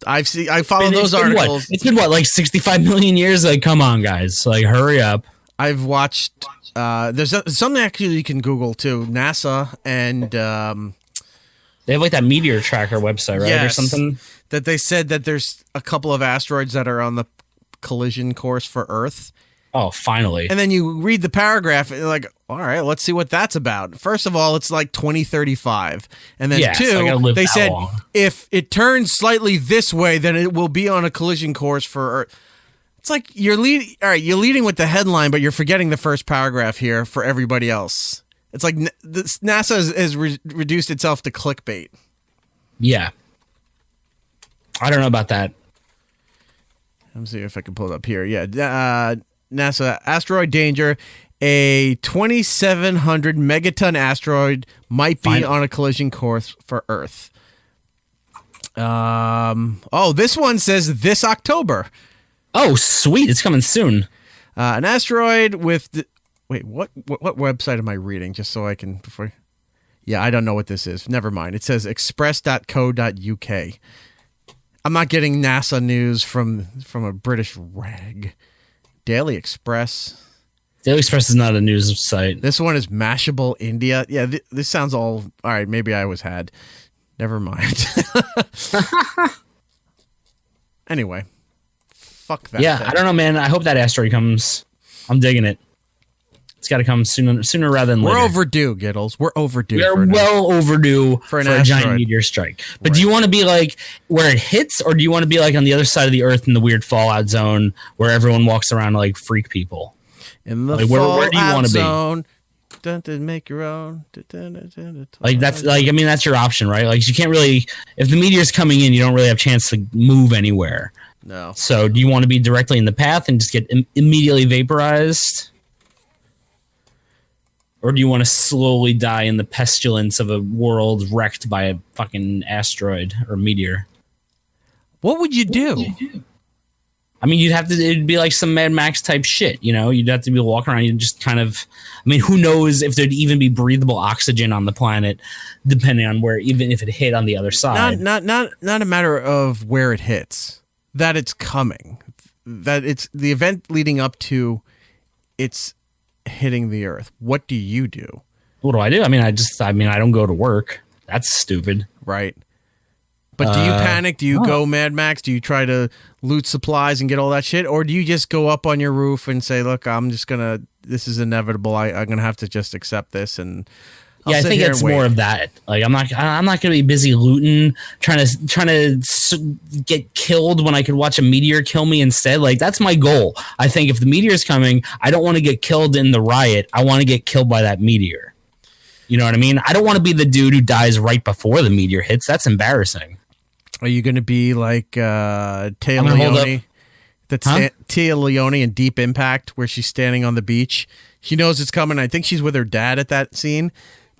I followed those articles. It's been like 65 million years? Like, come on, guys. Like, hurry up. I've watched, there's something actually you can Google too. NASA and, they have like that meteor tracker website, right? Yes, or something. That they said that there's a couple of asteroids that are on the collision course for Earth. Oh, finally. And then you read the paragraph and you're like, all right, let's see what that's about. First of all, it's like 2035. And then two, they said if it turns slightly this way, then it will be on a collision course for Earth. It's like you're leading with the headline, but you're forgetting the first paragraph here for everybody else. It's like NASA has reduced itself to clickbait. Yeah. I don't know about that. Let me see if I can pull it up here. Yeah. NASA asteroid danger. A 2,700 megaton asteroid might be on a collision course for Earth. This one says this October. Oh, sweet. It's coming soon. An asteroid with... Wait, what website am I reading? Just so I can... Yeah, I don't know what this is. Never mind. It says express.co.uk. I'm not getting NASA news from a British rag. Daily Express. Daily Express is not a news site. This one is Mashable India. Yeah, this sounds all right. Maybe I was had. Never mind. Anyway, fuck that. Yeah, thing. I don't know, man. I hope that asteroid comes. I'm digging it. It's got to come sooner rather than later. We're overdue, Giddles. We're overdue. We're well overdue for a giant meteor strike. But do you want to be like where it hits, or do you want to be like on the other side of the Earth in the weird fallout zone where everyone walks around to like freak people? In the like, where do you want to be? Make your own. Like that's like I mean that's your option, right? Like you can't really if the meteor's coming in, you don't really have a chance to move anywhere. No. So do you want to be directly in the path and just get immediately vaporized? Or do you want to slowly die in the pestilence of a world wrecked by a fucking asteroid or meteor? What would you do? I mean, it'd be like some Mad Max type shit, you know? You'd have to be walking around, you'd just kind of, I mean, who knows if there'd even be breathable oxygen on the planet, depending on where, even if it hit on the other side. Not a matter of where it hits, that it's coming, that it's the event leading up to it's hitting the Earth. What do you do? What do I do? I mean, I don't go to work. That's stupid. Right. But do you panic? Do you go Mad Max? Do you try to loot supplies and get all that shit? Or do you just go up on your roof and say, look, this is inevitable. I'm going to have to just accept this. And I think it's more of that. Like, I'm not going to be busy looting, trying to get killed when I could watch a meteor kill me instead. Like, that's my goal. I think if the meteor's coming, I don't want to get killed in the riot. I want to get killed by that meteor. You know what I mean? I don't want to be the dude who dies right before the meteor hits. That's embarrassing. Are you going to be like Tia Leone? Tia Leone in Deep Impact, where she's standing on the beach. She knows it's coming. I think she's with her dad at that scene.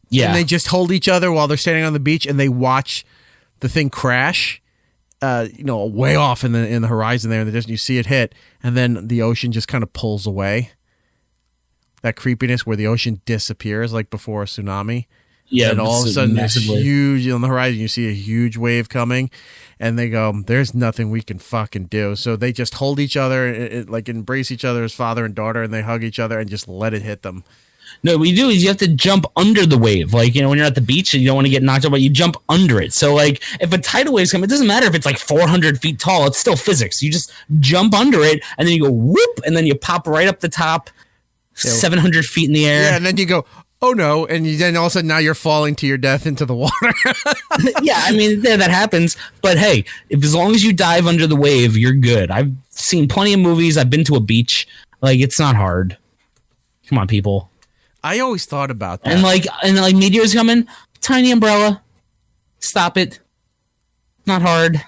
Yeah. And they just hold each other while they're standing on the beach, and they watch the thing crash, way off in the horizon there. And you see it hit, and then the ocean just kind of pulls away. That creepiness where the ocean disappears, like before a tsunami. Yeah, and all of a sudden, there's huge on the horizon. You see a huge wave coming, and they go, "There's nothing we can fucking do." So they just hold each other, like embrace each other as father and daughter, and they hug each other and just let it hit them. No, what you do is you have to jump under the wave. Like, when you're at the beach and you don't want to get knocked over, you jump under it. So, like, if a tidal wave's coming, it doesn't matter if it's like 400 feet tall. It's still physics. You just jump under it, and then you go whoop, and then you pop right up the top, 700 feet in the air. Yeah, and then you go, oh no, and then all of a sudden now you're falling to your death into the water. Yeah, I mean, that happens. But hey, as long as you dive under the wave, you're good. I've seen plenty of movies. I've been to a beach. Like, it's not hard. Come on, people. I always thought about that. And like meteors coming, tiny umbrella. Stop it. Not hard.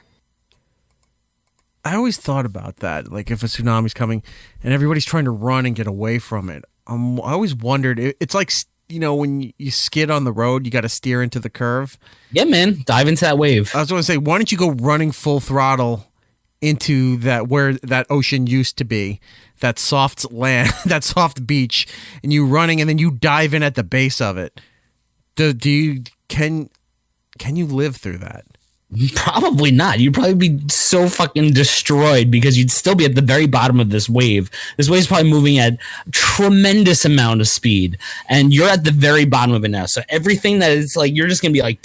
I always thought about that. Like, if a tsunami's coming and everybody's trying to run and get away from it. I always wondered, it's like, when you skid on the road, you got to steer into the curve. Yeah, man. Dive into that wave. I was going to say, why don't you go running full throttle into that where that ocean used to be, that soft land, that soft beach, and you running, and then you dive in at the base of it. Can you live through that? Probably not. You'd probably be so fucking destroyed because you'd still be at the very bottom of this wave. This wave's probably moving at tremendous amount of speed, and you're at the very bottom of it now. So everything that is like, you're just gonna be like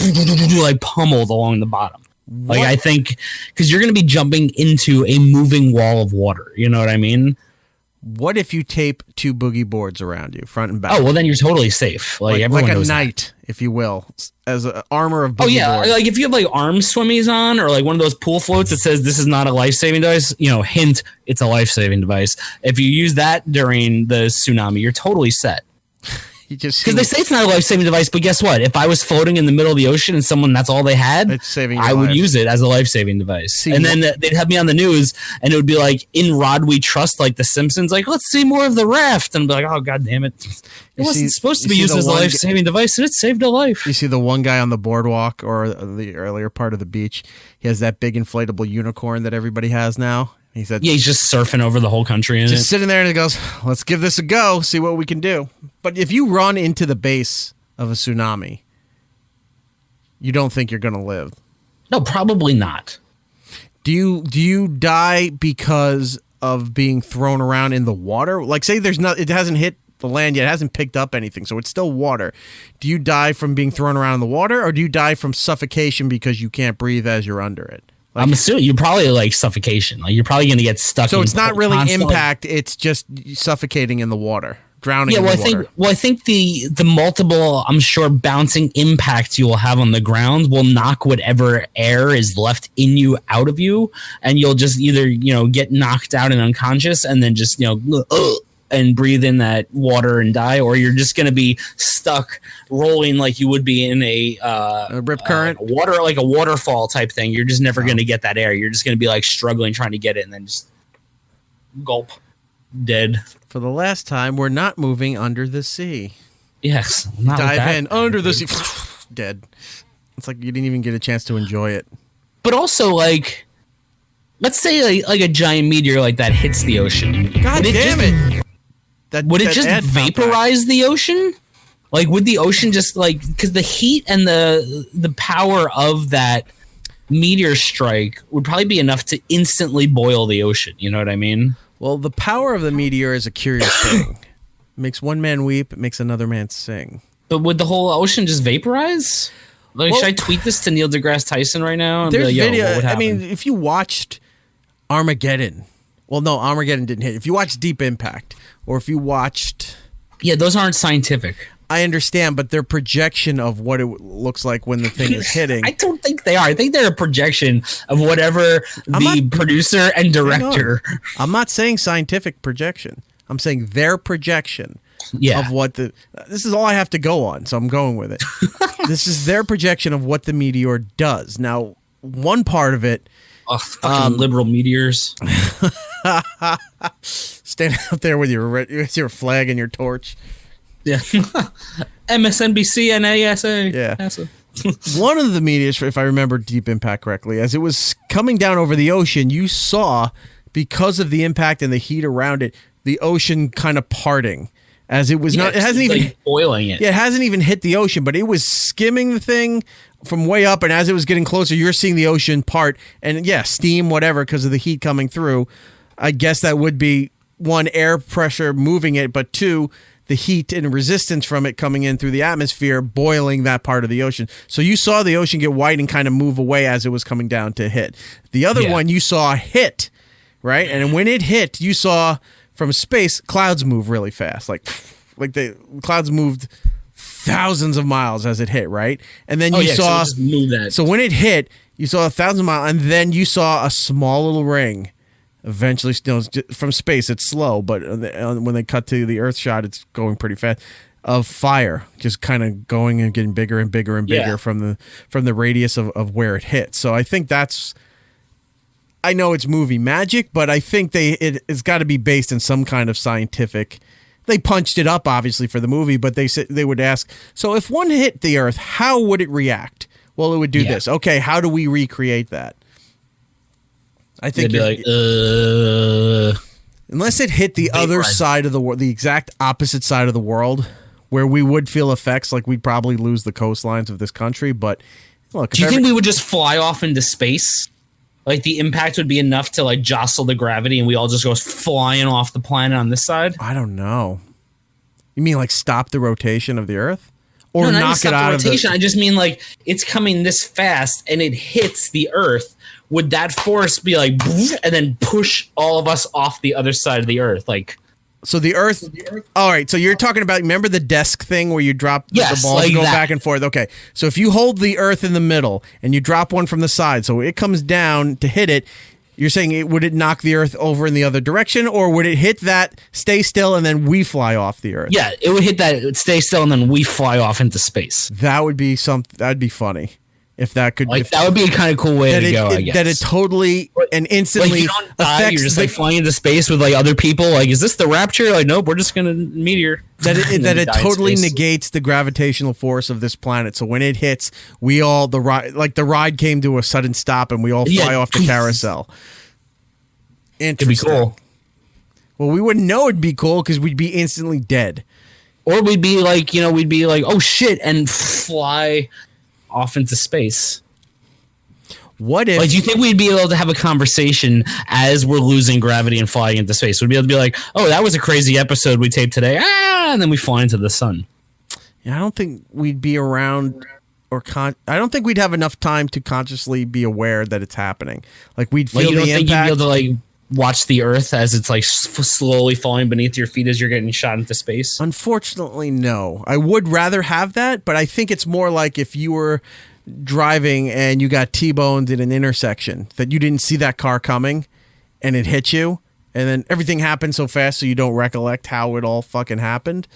pummeled along the bottom. Like, I think because you're gonna be jumping into a moving wall of water. You know what I mean? What if you tape 2 boogie boards around you, front and back? Oh, well, then you're totally safe. Like everyone a knows knight, if you will, as an armor of boogie Oh, yeah. boards. Like if you have like arm swimmies on or like one of those pool floats that says this is not a life-saving device, hint, it's a life-saving device. If you use that during the tsunami, you're totally set. Because they say it's not a life-saving device, but guess what? If I was floating in the middle of the ocean and that's all they had, it's saving I would use it as a life-saving device. And then they'd have me on the news, and it would be like, in Rod We Trust, like The Simpsons, like, let's see more of the raft. And I'd be like, oh, God damn it. It wasn't supposed to be used as a life-saving device, and it saved a life. You see the one guy on the boardwalk or the earlier part of the beach, he has that big inflatable unicorn that everybody has now. He said, yeah, he's just surfing over the whole country. Just sitting there and he goes, let's give this a go, see what we can do. But if you run into the base of a tsunami, you don't think you're going to live. No, probably not. Do you die because of being thrown around in the water? Like, say it hasn't hit the land yet, it hasn't picked up anything, so it's still water. Do you die from being thrown around in the water, or do you die from suffocation because you can't breathe as you're under it? Like, I'm assuming you're probably like suffocation. Like you're probably going to get stuck. So it's not really impact. It's just suffocating in the water, drowning. Yeah, in the water. I think the multiple, I'm sure, bouncing impacts you will have on the ground will knock whatever air is left in you out of you, and you'll just either get knocked out and unconscious, and then just and breathe in that water and die, or you're just going to be stuck rolling like you would be in a rip current, like a waterfall type thing. You're just never going to get that air. You're just going to be like struggling trying to get it, and then just gulp, dead. For the last time, we're not moving under the sea. Yes, dive in under the sea, dead. It's like you didn't even get a chance to enjoy it. But also, like, let's say like a giant meteor like that hits the ocean. God damn it! Would it just vaporize the ocean? Like, would the ocean just like, because the heat and the power of that meteor strike would probably be enough to instantly boil the ocean. You know what I mean? Well, the power of the meteor is a curious thing. It makes one man weep, it makes another man sing. But would the whole ocean just vaporize? Like, should I tweet this to Neil deGrasse Tyson right now? And there's be like, video. What I mean, if you watched Armageddon, well, no, Armageddon didn't hit. If you watched Deep Impact, or if you watched, those aren't scientific. I understand, but their projection of what it looks like when the thing is hitting. I don't think they are. I think they're a projection of whatever producer and director. I'm not saying scientific projection. I'm saying their projection of what this is all I have to go on, so I'm going with it. This is their projection of what the meteor does. Now, one part of it. Oh, fucking liberal meteors. Stand out there with your flag and your torch. Yeah. MSNBC and ASA. Yeah. One of the meteors, if I remember Deep Impact correctly, as it was coming down over the ocean, you saw, because of the impact and the heat around it, the ocean kind of parting. As it was it hasn't even like boiling it. Yeah, it hasn't even hit the ocean, but it was skimming the thing from way up, and as it was getting closer, you're seeing the ocean part, and steam, whatever, because of the heat coming through. I guess that would be, one, air pressure moving it, but two, the heat and resistance from it coming in through the atmosphere, boiling that part of the ocean. So you saw the ocean get white and kind of move away as it was coming down to hit. The other one you saw hit, right? And when it hit, you saw from space clouds move really fast. Like the clouds moved thousands of miles as it hit, right? And then you saw, so, move that. So when it hit, you saw 1,000 miles, and then you saw a small little ring. Eventually, from space, it's slow, but when they cut to the Earth shot, it's going pretty fast. Of fire, just kind of going and getting bigger and bigger and bigger from the radius of where it hit. So I think that's. I know it's movie magic, but I think it's got to be based in some kind of scientific. They punched it up obviously for the movie, but they would ask. So if one hit the Earth, how would it react? Well, it would do this. Okay, how do we recreate that? I think they'd be like, unless it hit the other side of the world, the exact opposite side of the world, where we would feel effects, like we'd probably lose the coastlines of this country. But look, do you think we would just fly off into space? Like the impact would be enough to like jostle the gravity, and we all just go flying off the planet on this side? I don't know. You mean like stop the rotation of the Earth, or no, knock it out of the rotation? I just mean like it's coming this fast and it hits the Earth. Would that force be like, and then push all of us off the other side of the Earth? Like, so the Earth. All right. So you're talking about, remember the desk thing where you drop the balls like go that. back and forth? Okay. So if you hold the Earth in the middle and you drop one from the side, so it comes down to hit it, you're saying would it knock the Earth over in the other direction, or would it hit that, stay still, and then we fly off the Earth? Yeah, it would hit that, it would stay still, and then we fly off into space. That would be something. That'd be funny. If that could, like, that would be a kind of cool way to go, I guess. That it totally and instantly like, you don't die, affects. You're just like flying into space with like other people. Like, is this the rapture? Like, nope, we're just gonna meteor. That it totally negates the gravitational force of this planet. So when it hits, we all the ride came to a sudden stop, and we all fly off the carousel. Interesting. It'd be cool. Well, we wouldn't know it'd be cool because we'd be instantly dead. Or we'd be like, oh shit, and fly off into space. What if? Like, do you think we'd be able to have a conversation as we're losing gravity and flying into space? We'd be able to be like, oh, that was a crazy episode we taped today. And then we fly into the sun. Yeah, I don't think we'd be around I don't think we'd have enough time to consciously be aware that it's happening. Like, we'd feel the impact. Think you'd be able to like watch the Earth as it's like slowly falling beneath your feet as you're getting shot into space? Unfortunately, no. I would rather have that, but I think it's more like if you were driving and you got T-boned in an intersection, that you didn't see that car coming and it hit you, and then everything happened so fast so you don't recollect how it all fucking happened.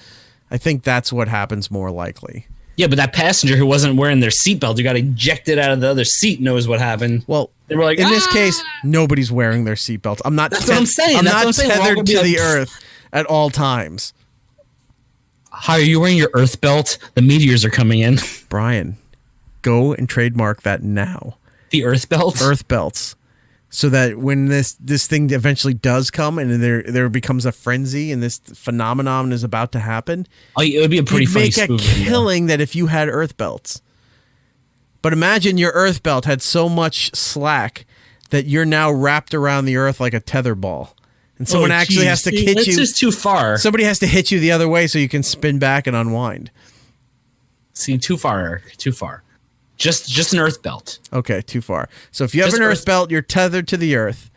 I think that's what happens more likely. Yeah, but that passenger who wasn't wearing their seatbelt, who got ejected out of the other seat, knows what happened. Well, they were like, in this case, nobody's wearing their seatbelts. I'm not. That's what I'm saying. I'm That's not what I'm saying. tethered to the Earth at all times. How are you wearing your Earth belt? The meteors are coming in. Brian, go and trademark that now. The Earth belt? Earth belts. So that when this thing eventually does come and there becomes a frenzy and this phenomenon is about to happen, it would be a pretty funny make a killing that if you had Earth belts. But imagine your Earth belt had so much slack that you're now wrapped around the Earth like a tether ball. And someone actually has to hit you. That's just too far. Somebody has to hit you the other way so you can spin back and unwind. See, too far, Eric. Too far. Just an Earth belt. Okay, too far. So if you have an Earth belt, you're tethered to the Earth.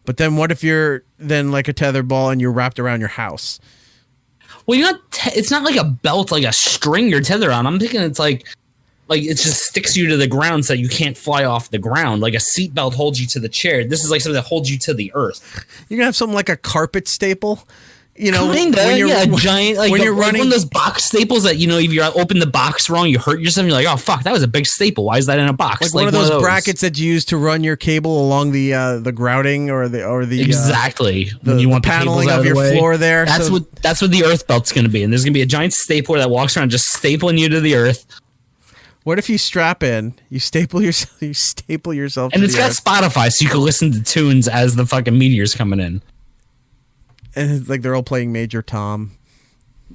But then what if you're then like a tether ball and you're wrapped around your house? Well, you're not. It's not like a belt, like a string you're tethered on. I'm thinking it's like it just sticks you to the ground so you can't fly off the ground. Like a seat belt holds you to the chair. This is like something that holds you to the Earth. You're gonna have something like a carpet staple. You know, kinda, when you're, a giant, like, when you're running, one of those box staples that, you know, if you open the box wrong, you hurt yourself. And you're like, oh fuck, that was a big staple. Why is that in a box? Like one of those brackets that you use to run your cable along the grouting or the exactly when you want the paneling of your floor there. That's what the Earth belt's going to be, and there's going to be a giant stapler that walks around just stapling you to the Earth. What if you strap in, you staple yourself, and to it's got Earth. Spotify, so you can listen to tunes as the fucking meteor's coming in. And it's like they're all playing Major Tom.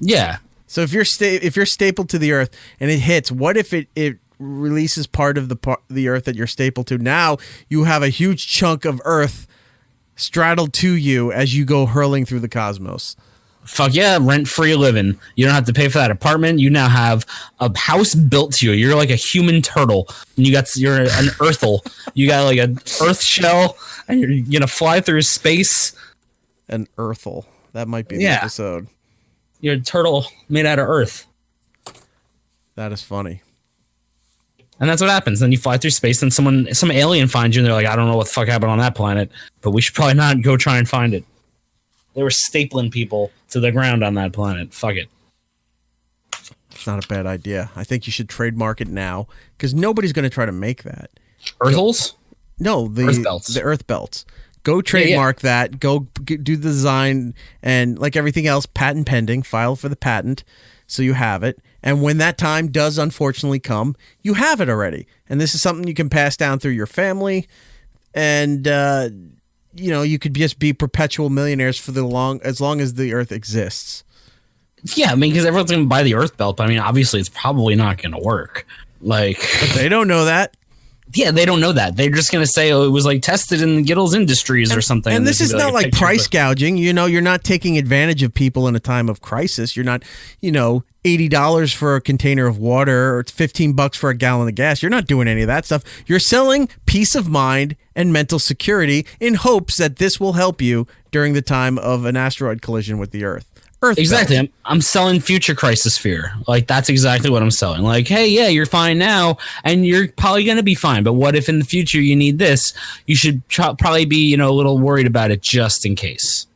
Yeah. So if you're stapled to the Earth and it hits, what if it releases part of the Earth that you're stapled to? Now you have a huge chunk of Earth straddled to you as you go hurling through the cosmos. Fuck yeah, rent-free living. You don't have to pay for that apartment. You now have a house built to you. You're like a human turtle. And you're an Earthel. You got like an Earth shell, and you're gonna fly through space. An Earthel. That might be the episode. You're a turtle made out of Earth. That is funny. And that's what happens. Then you fly through space, and some alien finds you, and they're like, I don't know what the fuck happened on that planet, but we should probably not go try and find it. They were stapling people to the ground on that planet. Fuck it. It's not a bad idea. I think you should trademark it now, because nobody's going to try to make that. Earthels? No, Earth belts. The Earth belts. Go trademark that. Go do the design, and like everything else, patent pending. File for the patent, so you have it. And when that time does unfortunately come, you have it already. And this is something you can pass down through your family. and you could just be perpetual millionaires for as long as the Earth exists. Yeah, I mean, because everyone's going to buy the Earth belt, but I mean, obviously, it's probably not going to work. But they don't know that. Yeah, they don't know that. They're just going to say, it was tested in the Gittles Industries or something. And this is not like price gouging. You're not taking advantage of people in a time of crisis. You're not, $80 for a container of water or it's $15 for a gallon of gas. You're not doing any of that stuff. You're selling peace of mind and mental security in hopes that this will help you during the time of an asteroid collision with the Earth. Exactly. I'm selling future crisis fear. That's exactly what I'm selling. Hey, yeah, you're fine now, and you're probably going to be fine. But what if in the future you need this? You should probably be, a little worried about it just in case.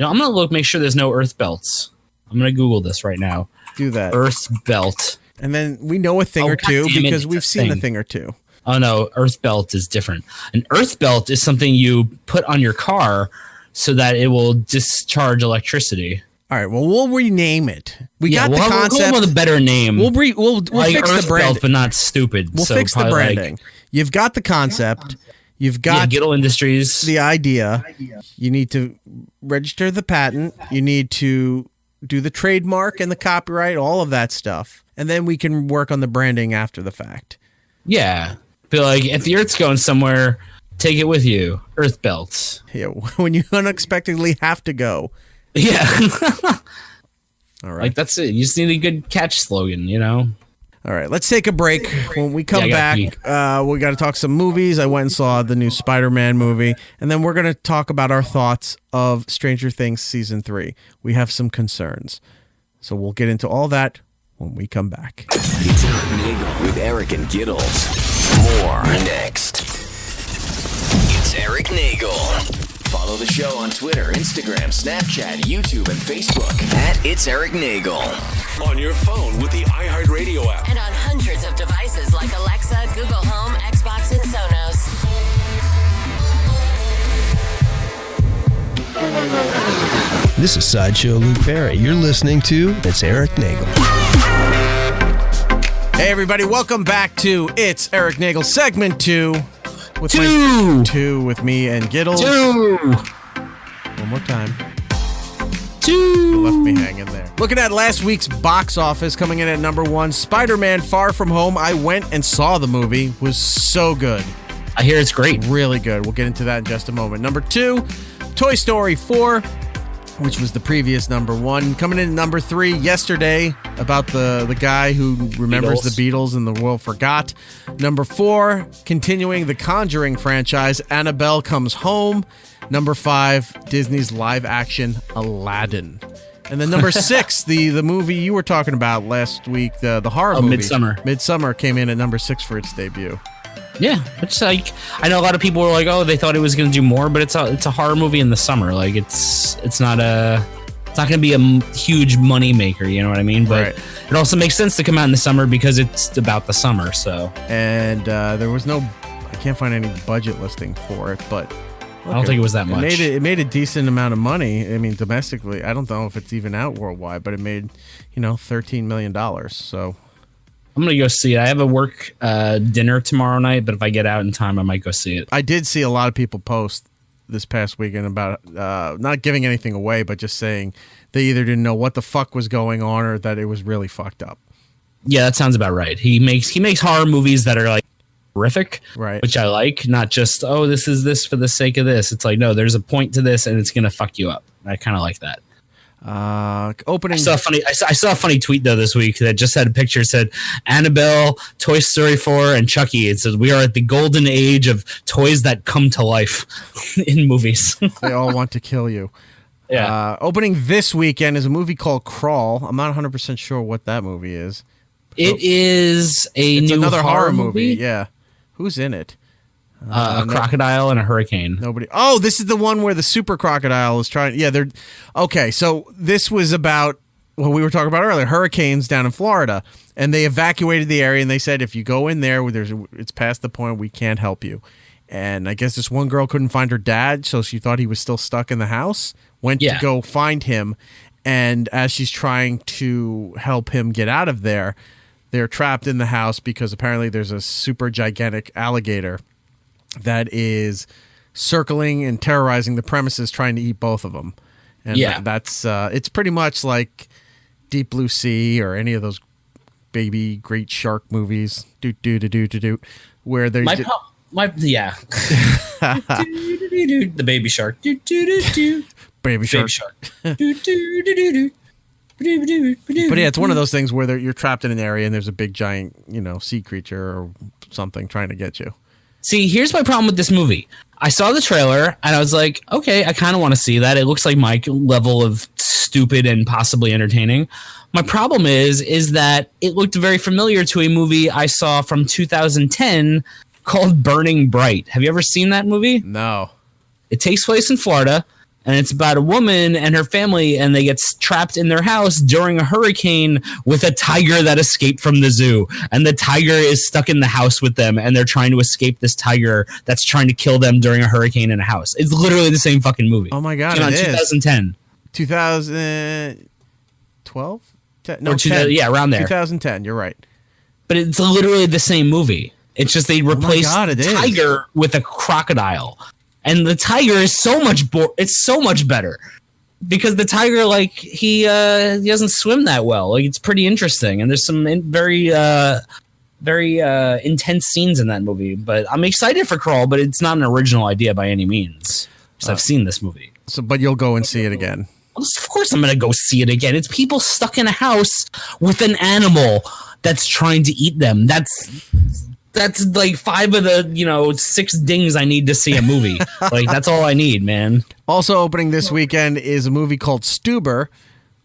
I'm going to make sure there's no Earth belts. I'm going to Google this right now. Do that. Earth belt. And then we know a thing or two because we've seen a thing or two. Oh, no. Earth belt is different. An Earth belt is something you put on your car so that it will discharge electricity. All right. Well, we'll rename it. We got the concept. We'll come with a better name. We'll fix Earth the branding, belt, but not stupid. We'll fix the branding. You've got the concept. You've got Gittle Industries. The idea. You need to register the patent. You need to do the trademark and the copyright, all of that stuff, and then we can work on the branding after the fact. Yeah. But if the Earth's going somewhere, take it with you. Earth belts. Yeah, when you unexpectedly have to go. Yeah. All right. That's it. You just need a good catch slogan, All right, let's take a break. When we come back, we got to talk some movies. I went and saw the new Spider-Man movie, and then we're going to talk about our thoughts of Stranger Things Season 3. We have some concerns. So we'll get into all that when we come back. It's Erik Nagel with Erik and Gittles. More next. It's Erik Nagel. Follow the show on Twitter, Instagram, Snapchat, YouTube, and Facebook at It's Erik Nagel. On your phone with the iHeartRadio app. And on hundreds of devices like Alexa, Google Home, Xbox, and Sonos. This is Sideshow Luke Perry. You're listening to It's Erik Nagel. Hey, everybody. Welcome back to It's Erik Nagel, segment 2. With two with me and Gittles. 2. One more time. 2. You left me hanging there. Looking at last week's box office, coming in at number 1, Spider-Man Far From Home. I went and saw the movie. Was so good. I hear it's great. Really good. We'll get into that in just a moment. Number 2, Toy Story 4, which was the previous number 1. Coming in at number 3, Yesterday, about the guy who remembers the Beatles and the world forgot. Number 4, continuing the Conjuring franchise, Annabelle Comes Home. Number 5, Disney's live-action Aladdin. And then number 6, the movie you were talking about last week, the horror movie. Midsummer. Midsummer came in at number 6 for its debut. Yeah, it's I know a lot of people were like, oh, they thought it was going to do more, but it's a horror movie in the summer. It's not going to be a huge money maker, you know what I mean? But It also makes sense to come out in the summer because it's about the summer. So there was I can't find any budget listing for it, but I don't think it was that much. It made a decent amount of money. I mean, domestically, I don't know if it's even out worldwide, but it made $13 million. So I'm going to go see it. I have a work dinner tomorrow night, but if I get out in time, I might go see it. I did see a lot of people post this past weekend about not giving anything away, but just saying they either didn't know what the fuck was going on or that it was really fucked up. Yeah, that sounds about right. He makes horror movies that are horrific, right? Which I like, not just, oh, this is this for the sake of this. It's no, there's a point to this and it's going to fuck you up. I kind of like that. Opening. I saw a funny tweet though this week that just had a picture. It said Annabelle, Toy Story 4, and Chucky. It says we are at the golden age of toys that come to life in movies. They all want to kill you. Yeah. Opening this weekend is a movie called Crawl. I'm not 100% sure what that movie is. It's another horror movie. Yeah. Who's in it? A crocodile and a hurricane. Nobody. Oh, this is the one where the super crocodile is trying. Yeah, they're okay. So this was about what we were talking about earlier, hurricanes down in Florida, and they evacuated the area. And they said if you go in there, it's past the point we can't help you. And I guess this one girl couldn't find her dad, so she thought he was still stuck in the house. Went to go find him, and as she's trying to help him get out of there, they're trapped in the house because apparently there's a super gigantic alligator that is circling and terrorizing the premises, trying to eat both of them. And that's it's pretty much like Deep Blue Sea or any of those baby great shark movies. Where they the baby shark. Baby shark. But yeah, it's one of those things where you're trapped in an area and there's a big giant, sea creature or something trying to get you. See, here's my problem with this movie. I saw the trailer and I was like, okay, I kind of want to see that. It looks like my level of stupid and possibly entertaining. My problem is that it looked very familiar to a movie I saw from 2010 called Burning Bright. Have you ever seen that movie? No. It takes place in Florida. And it's about a woman and her family, and they get trapped in their house during a hurricane with a tiger that escaped from the zoo. And the tiger is stuck in the house with them, and they're trying to escape this tiger that's trying to kill them during a hurricane in a house. It's literally the same fucking movie. Oh, my God, it is. 2010. 2012? No, 10. Yeah, around there. 2010, you're right. But it's literally the same movie. It's just they replaced the tiger with a crocodile. And the tiger is so much it's so much better because the tiger, like, he doesn't swim that well. Like, it's pretty interesting, and there's some very intense scenes in that movie. But I'm excited for Crawl, but it's not an original idea by any means. Because I've seen this movie. But you'll go and see it again. Of course, I'm gonna go see it again. It's people stuck in a house with an animal that's trying to eat them. That's like 5 of the 6 dings I need to see a movie. Like, that's all I need, man. Also opening this weekend is a movie called Stuber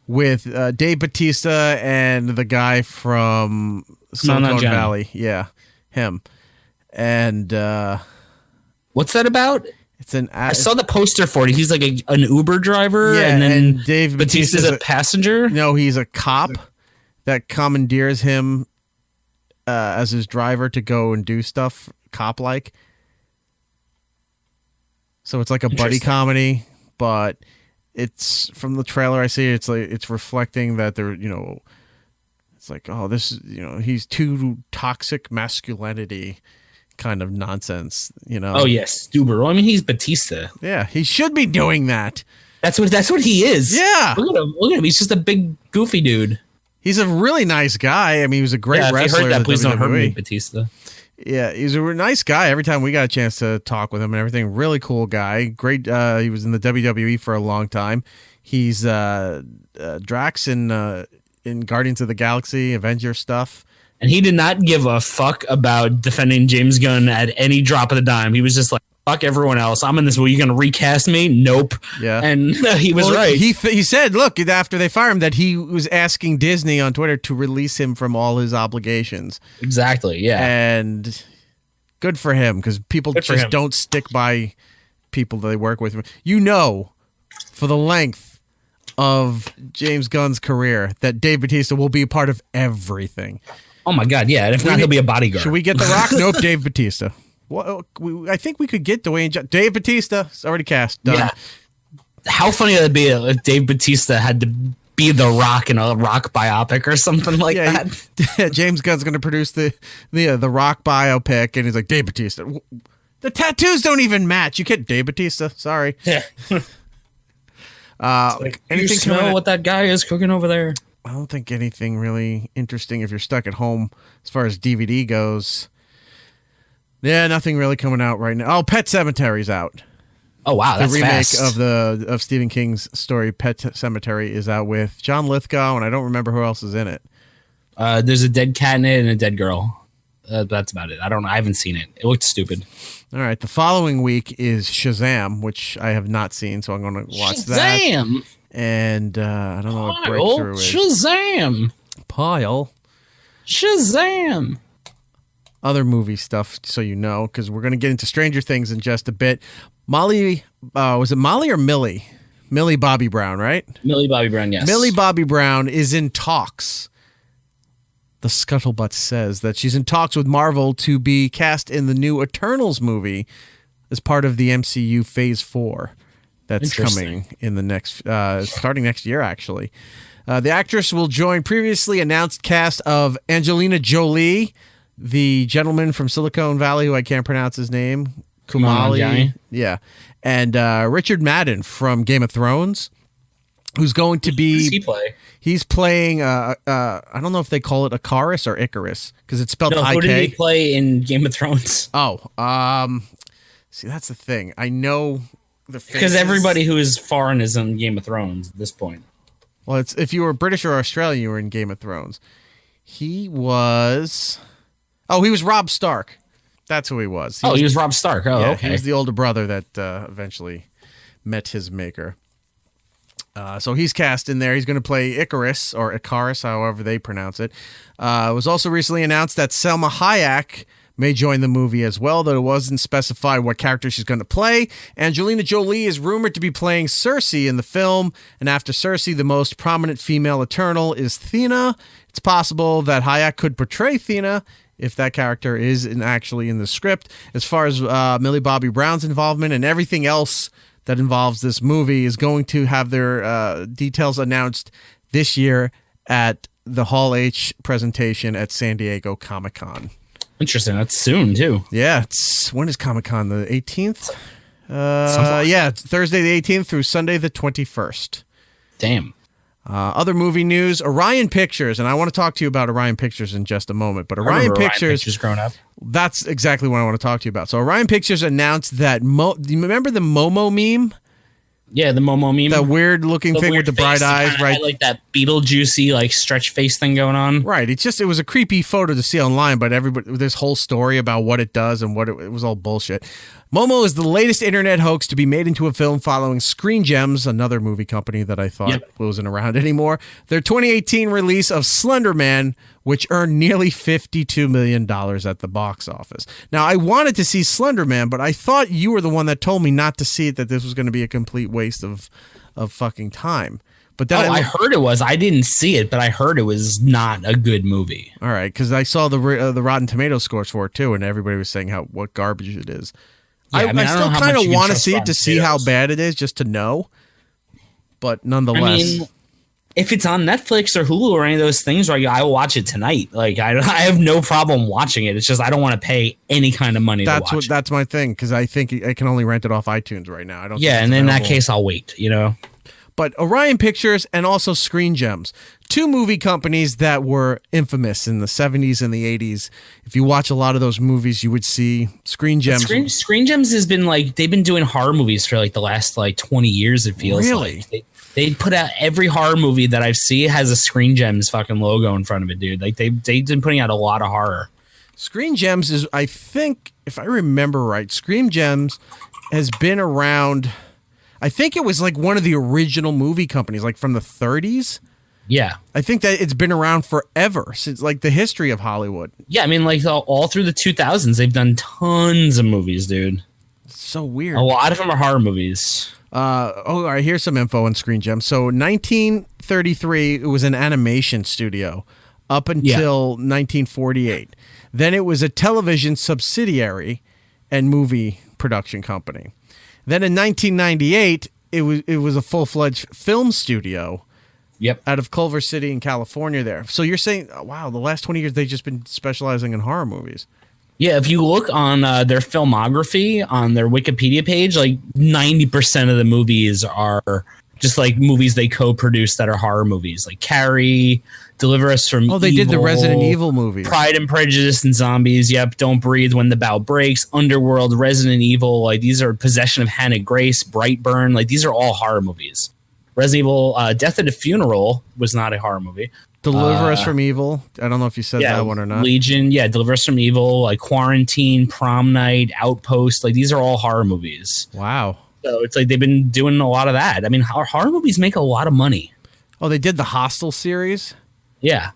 with Dave Bautista and the guy from Silicon Valley. Yeah, him. And what's that about? It's I saw the poster for it. He's like an Uber driver, and then Dave Bautista's a passenger. No, he's a cop that commandeers him as his driver to go and do stuff cop-like. So it's like a buddy comedy, but it's from the trailer I see. It's like it's reflecting that they're it's like, oh, this he's too toxic masculinity kind of nonsense. Oh yes, Stuber. I mean, he's Bautista. Yeah, he should be doing that. That's what he is. Yeah, look at him. He's just a big goofy dude. He's a really nice guy. I mean, he was a great wrestler. If you heard that, please don't hurt me, Bautista. Yeah, he's a nice guy. Every time we got a chance to talk with him and everything, really cool guy. Great. He was in the WWE for a long time. He's Drax in Guardians of the Galaxy, Avenger stuff. And he did not give a fuck about defending James Gunn at any drop of the dime. He was just like, fuck everyone else. I'm in this. Well, you going to recast me? Nope. Yeah. And he was right. He said, look, after they fired him, that he was asking Disney on Twitter to release him from all his obligations. Exactly. Yeah. And good for him, because people just don't stick by people that they work with. For the length of James Gunn's career, that Dave Bautista will be a part of everything. Oh my God. Yeah. And if not, he'll be a bodyguard. Should we get The Rock? Nope. Dave Bautista. Well, I think we could get Dave Bautista. It's already cast. Done. Yeah. How funny would it be if Dave Bautista had to be The Rock in a Rock biopic or something like that? Yeah, James Gunn's going to produce the Rock biopic, and he's like, Dave Bautista. The tattoos don't even match. You get Dave Bautista. Sorry. Yeah. You smell what that guy is cooking over there? I don't think anything really interesting if you're stuck at home as far as DVD goes. Yeah, nothing really coming out right now. Oh, Pet Sematary out. Oh wow, that's the remake fast. of Stephen King's story. Pet Sematary is out with John Lithgow, and I don't remember who else is in it. There's a dead cat in it and a dead girl. That's about it. I don't know. I haven't seen it. It looked stupid. All right. The following week is Shazam, which I have not seen, so I'm going to watch that. Shazam. And I don't know what Breakthrough is. Shazam. Pile. Shazam. Other movie stuff, so because we're going to get into Stranger Things in just a bit. Molly, was it Molly or Millie? Millie Bobbie Brown, right? Millie Bobbie Brown, yes. Millie Bobbie Brown is in talks. The scuttlebutt says that she's in talks with Marvel to be cast in the new Eternals movie as part of the MCU Phase 4 that's coming in the next, starting next year, actually. The actress will join previously announced cast of Angelina Jolie, the gentleman from Silicon Valley, who I can't pronounce his name, Kumali. Yeah. And Richard Madden from Game of Thrones, who's going to be... Who does he play? He's playing, I don't know if they call it Icarus or Icarus, because it's spelled I-K. Who did he play in Game of Thrones? See, that's the thing. I know the faces. Because everybody who is foreign is in Game of Thrones at this point. Well, it's if you were British or Australian, you were in Game of Thrones. He was Robb Stark. That's who he was. He was Robb Stark. Oh, yeah, okay. He was the older brother that eventually met his maker. So he's cast in there. He's going to play Icarus, or Icarus, however they pronounce it. It was also recently announced that Selma Hayek may join the movie as well, though it wasn't specified what character she's going to play. Angelina Jolie is rumored to be playing Cersei in the film, and after Cersei, the most prominent female Eternal is Thena. It's possible that Hayek could portray Thena if that character is actually in the script. As far as Millie Bobbie Brown's involvement and everything else that involves this movie is going to have their details announced this year at the Hall H presentation at San Diego Comic-Con. Interesting. That's soon, too. Yeah. When is Comic-Con? The 18th? Yeah, it's Thursday the 18th through Sunday the 21st. Damn. Other movie news, Orion Pictures, and I want to talk to you about Orion Pictures in just a moment, but Orion Pictures growing up. That's exactly what I want to talk to you about. So Orion Pictures announced that, do you remember the Momo meme? Yeah, the Momo meme. That weird-looking thing with the bright eyes, right? Had like that Beetlejuicy, like stretch face thing going on. Right. It was a creepy photo to see online, but this whole story about what it does and what it was all bullshit. Momo is the latest internet hoax to be made into a film following Screen Gems, another movie company that I thought wasn't around anymore. Their 2018 release of Slender Man, which earned nearly $52 million at the box office. Now, I wanted to see Slender Man, but I thought you were the one that told me not to see it, that this was going to be a complete waste of fucking time. But then I heard it was. I didn't see it, but I heard it was not a good movie. All right, because I saw the Rotten Tomato scores for it too, and everybody was saying what garbage it is. Yeah, I still kind of want to see it to see how bad it is, just to know. But nonetheless, I mean, if it's on Netflix or Hulu or any of those things, I will watch it tonight. Like I have no problem watching it. It's just I don't want to pay any kind of money. That's my thing, because I think I can only rent it off iTunes right now. I don't. Yeah, and in that case, I'll wait. But Orion Pictures and also Screen Gems, two movie companies that were infamous in the 70s and the 80s. If you watch a lot of those movies, you would see Screen Gems. Screen Gems has been they've been doing horror movies for the last 20 years, it feels really? like. They put out every horror movie that I've seen has a Screen Gems fucking logo in front of it, dude. They've been putting out a lot of horror. Screen Gems is, I think, if I remember right, Screen Gems has been around... I think it was one of the original movie companies, from the 30s. Yeah. I think that it's been around forever, since the history of Hollywood. Yeah, I mean, all through the 2000s, they've done tons of movies, dude. It's so weird. A lot of them are horror movies. All right, here's some info on Screen Gems. So 1933, it was an animation studio up until 1948. Then it was a television subsidiary and movie production company. Then in 1998, it was a full-fledged film studio. Yep. Out of Culver City in California there. So you're saying, wow, the last 20 years they've just been specializing in horror movies. Yeah, if you look on their filmography on their Wikipedia page, 90% of the movies are just movies they co-produce that are horror movies, like Carrie, Deliver Us from Evil. Oh, they did the Resident Evil movies. Pride and Prejudice and Zombies. Yep. Don't Breathe, When the Bow Breaks, Underworld, Resident Evil. These are Possession of Hannah Grace, Brightburn. These are all horror movies. Resident Evil, Death at a Funeral was not a horror movie. Deliver Us from Evil. I don't know if you said that one or not. Legion. Yeah. Deliver Us from Evil, Quarantine, Prom Night, Outpost. These are all horror movies. Wow. So it's they've been doing a lot of that. I mean, horror movies make a lot of money. Oh, they did the Hostel series? Yeah.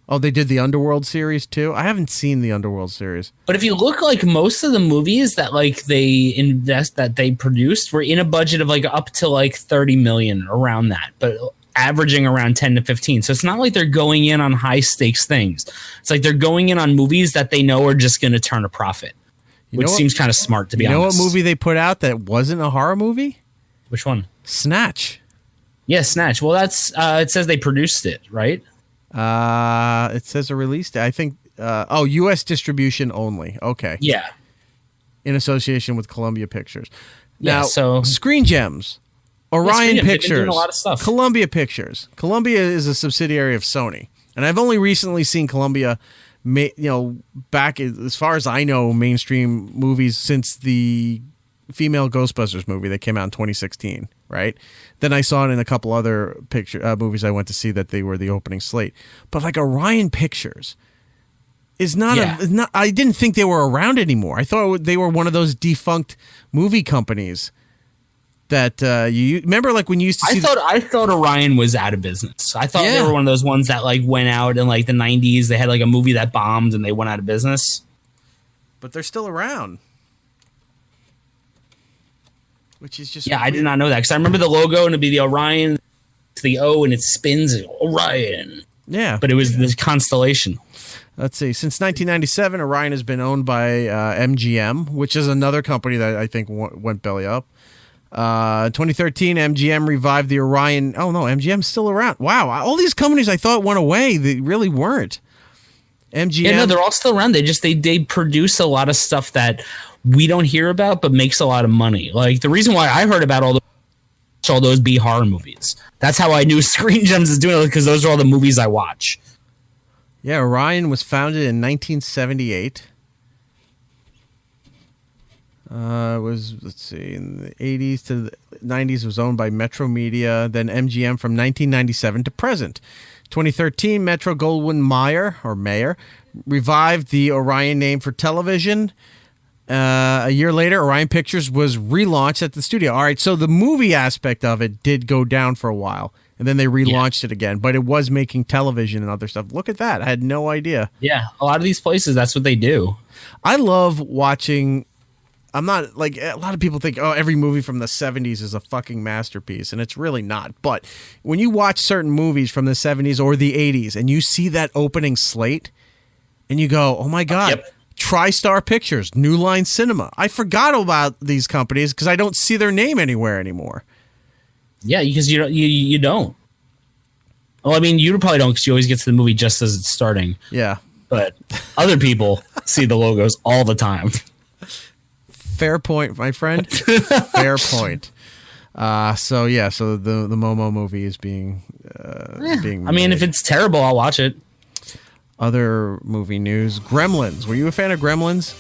Oh, they did the Underworld series too? I haven't seen the Underworld series. But if you look, most of the movies that they produced were in a budget of up to 30 million, around that, but averaging around 10 to 15. So it's not like they're going in on high stakes things. It's they're going in on movies that they know are just going to turn a profit, which seems kind of smart, to be honest. You know what movie they put out that wasn't a horror movie? Which one? Snatch. Yeah, Snatch. Well, that's it says they produced it, right? It says a release date. I think. U.S. distribution only. Okay. Yeah. in association with Columbia Pictures. Yeah, Now, so Screen Gems, Orion Screen Gems, they've been Pictures, doing a lot of stuff. Columbia Pictures. Columbia is a subsidiary of Sony, and I've only recently seen Columbia, back as far as I know, mainstream movies since the female Ghostbusters movie that came out in 2016, right? Then I saw it in a couple other movies I went to see that they were the opening slate. But like Orion Pictures is not I didn't think they were around anymore. I thought they were one of those defunct movie companies that you remember, like when you used to see. I thought Orion was out of business. I thought they were one of those ones that like went out in like the 90s. They had like a movie that bombed and they went out of business. But they're still around. Which is just I did not know that because I remember the logo and it'd be the Orion to the O and it spins Orion. Yeah, but it was the constellation. Let's see. Since 1997, Orion has been owned by MGM, which is another company that I think went belly up. 2013, MGM revived the Orion. Oh no, MGM's still around. Wow, all these companies I thought went away, they really weren't. MGM. Yeah, no, they're all still around. They produce a lot of stuff that we don't hear about, but makes a lot of money. Like the reason why I heard about all those B horror movies. That's how I knew Screen Gems is doing it, because those are all the movies I watch. Yeah, Orion was founded in 1978. It was, let's see, in the 80s to the 90s, was owned by Metro Media, then MGM from 1997 to present. 2013, Metro Goldwyn Mayer revived the Orion name for television. A year later, Orion Pictures was relaunched at the studio. All right, so the movie aspect of it did go down for a while, and then they relaunched it again, but it was making television and other stuff. Look at that. I had no idea. Yeah, a lot of these places, that's what they do. I love watching. I'm not like a lot of people think, oh, every movie from the 70s is a fucking masterpiece, and it's really not. But when you watch certain movies from the 70s or the 80s and you see that opening slate and you go, oh my God, TriStar Pictures, New Line Cinema. I forgot about these companies because I don't see their name anywhere anymore. Yeah, because you don't. Well, I mean, you probably don't because you always get to the movie just as it's starting. Yeah. But other people see the logos all the time. Fair point, my friend. Fair point. So the Momo movie is being I mean, if it's terrible, I'll watch it. Other movie news: Gremlins. Were you a fan of Gremlins?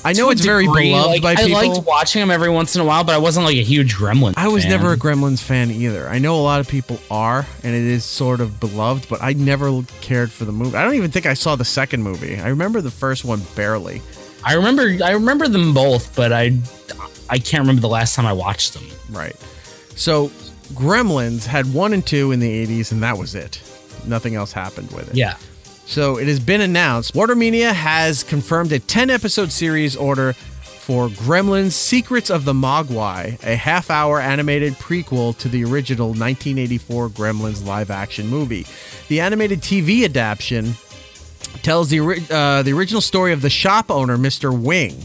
I know it's very beloved by people. I liked watching them every once in a while, but I wasn't like a huge Gremlins fan. I was never a Gremlins fan either. I know a lot of people are, and it is sort of beloved, but I never cared for the movie. I don't even think I saw the second movie. I remember the first one barely. I remember them both, but I can't remember the last time I watched them. Right. So Gremlins had 1 and 2 in the 80s, and that was it. Nothing else happened with it. Yeah. So it has been announced. WarnerMedia has confirmed a 10-episode series order for Gremlins Secrets of the Mogwai, a half-hour animated prequel to the original 1984 Gremlins live-action movie. The animated TV adaptation tells the original story of the shop owner, Mr. Wing,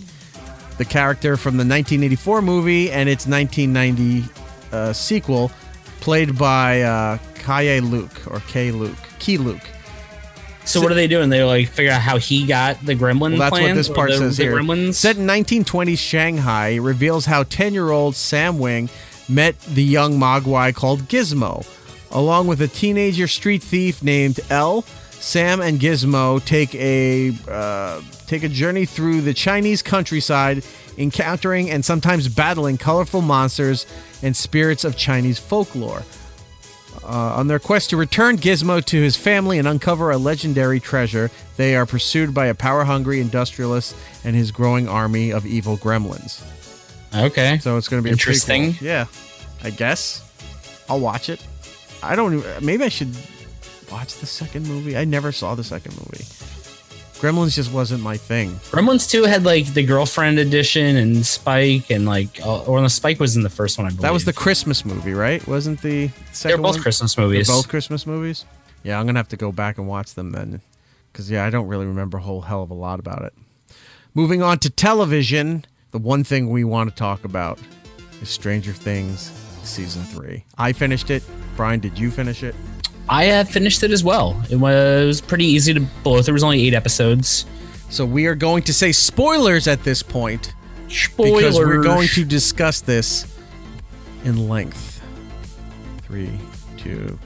the character from the 1984 movie and its 1990 sequel, played by Key Luke. So what are they doing? They like figure out how he got the gremlin That's plans, what this part says here. Gremlins? Set in 1920s Shanghai, it reveals how 10-year-old Sam Wing met the young Mogwai called Gizmo. Along with a teenager street thief named Elle, Sam and Gizmo take a journey through the Chinese countryside, encountering and sometimes battling colorful monsters and spirits of Chinese folklore. On their quest to return Gizmo to his family and uncover a legendary treasure, they are pursued by a power-hungry industrialist and his growing army of evil gremlins. Okay. So it's going to be interesting. A prequel. Yeah, I guess. I'll watch it. Maybe I should watch the second movie. I never saw the second movie. Gremlins just wasn't my thing. Gremlins 2 had like the girlfriend edition and Spike and like, or the Spike was in the first one, I believe. That was the Christmas movie, right? Wasn't the second one? They're both Christmas movies. They're both Christmas movies? Yeah, I'm going to have to go back and watch them then. Because, I don't really remember a whole hell of a lot about it. Moving on to television, the one thing we want to talk about is Stranger Things Season 3. I finished it. Brian, did you finish it? I have finished it as well. It was pretty easy to blow. There was only 8 episodes. So we are going to say spoilers at this point. Spoilers. Because we're going to discuss this in length. 3, 2,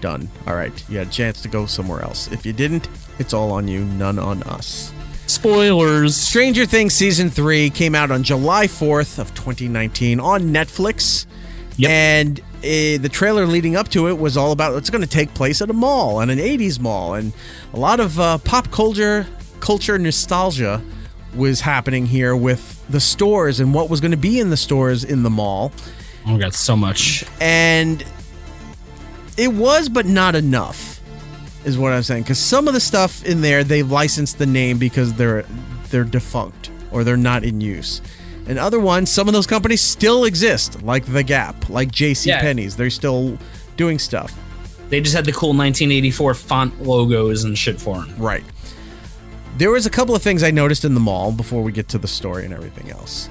done. All right, you had a chance to go somewhere else. If you didn't, it's all on you, none on us. Spoilers. Stranger Things Season 3 came out on July 4th of 2019 on Netflix. Yep. And the trailer leading up to it was all about it's going to take place at a mall, and an 80s mall. And a lot of pop culture nostalgia was happening here with the stores and what was going to be in the stores in the mall. Oh, we got so much. And it was, but not enough, is what I'm saying. Because some of the stuff in there, they've licensed the name because they're defunct or they're not in use. And other ones, some of those companies still exist, like The Gap, like JCPenney's. They're still doing stuff. They just had the cool 1984 font logos and shit for them. Right. There was a couple of things I noticed in the mall before we get to the story and everything else.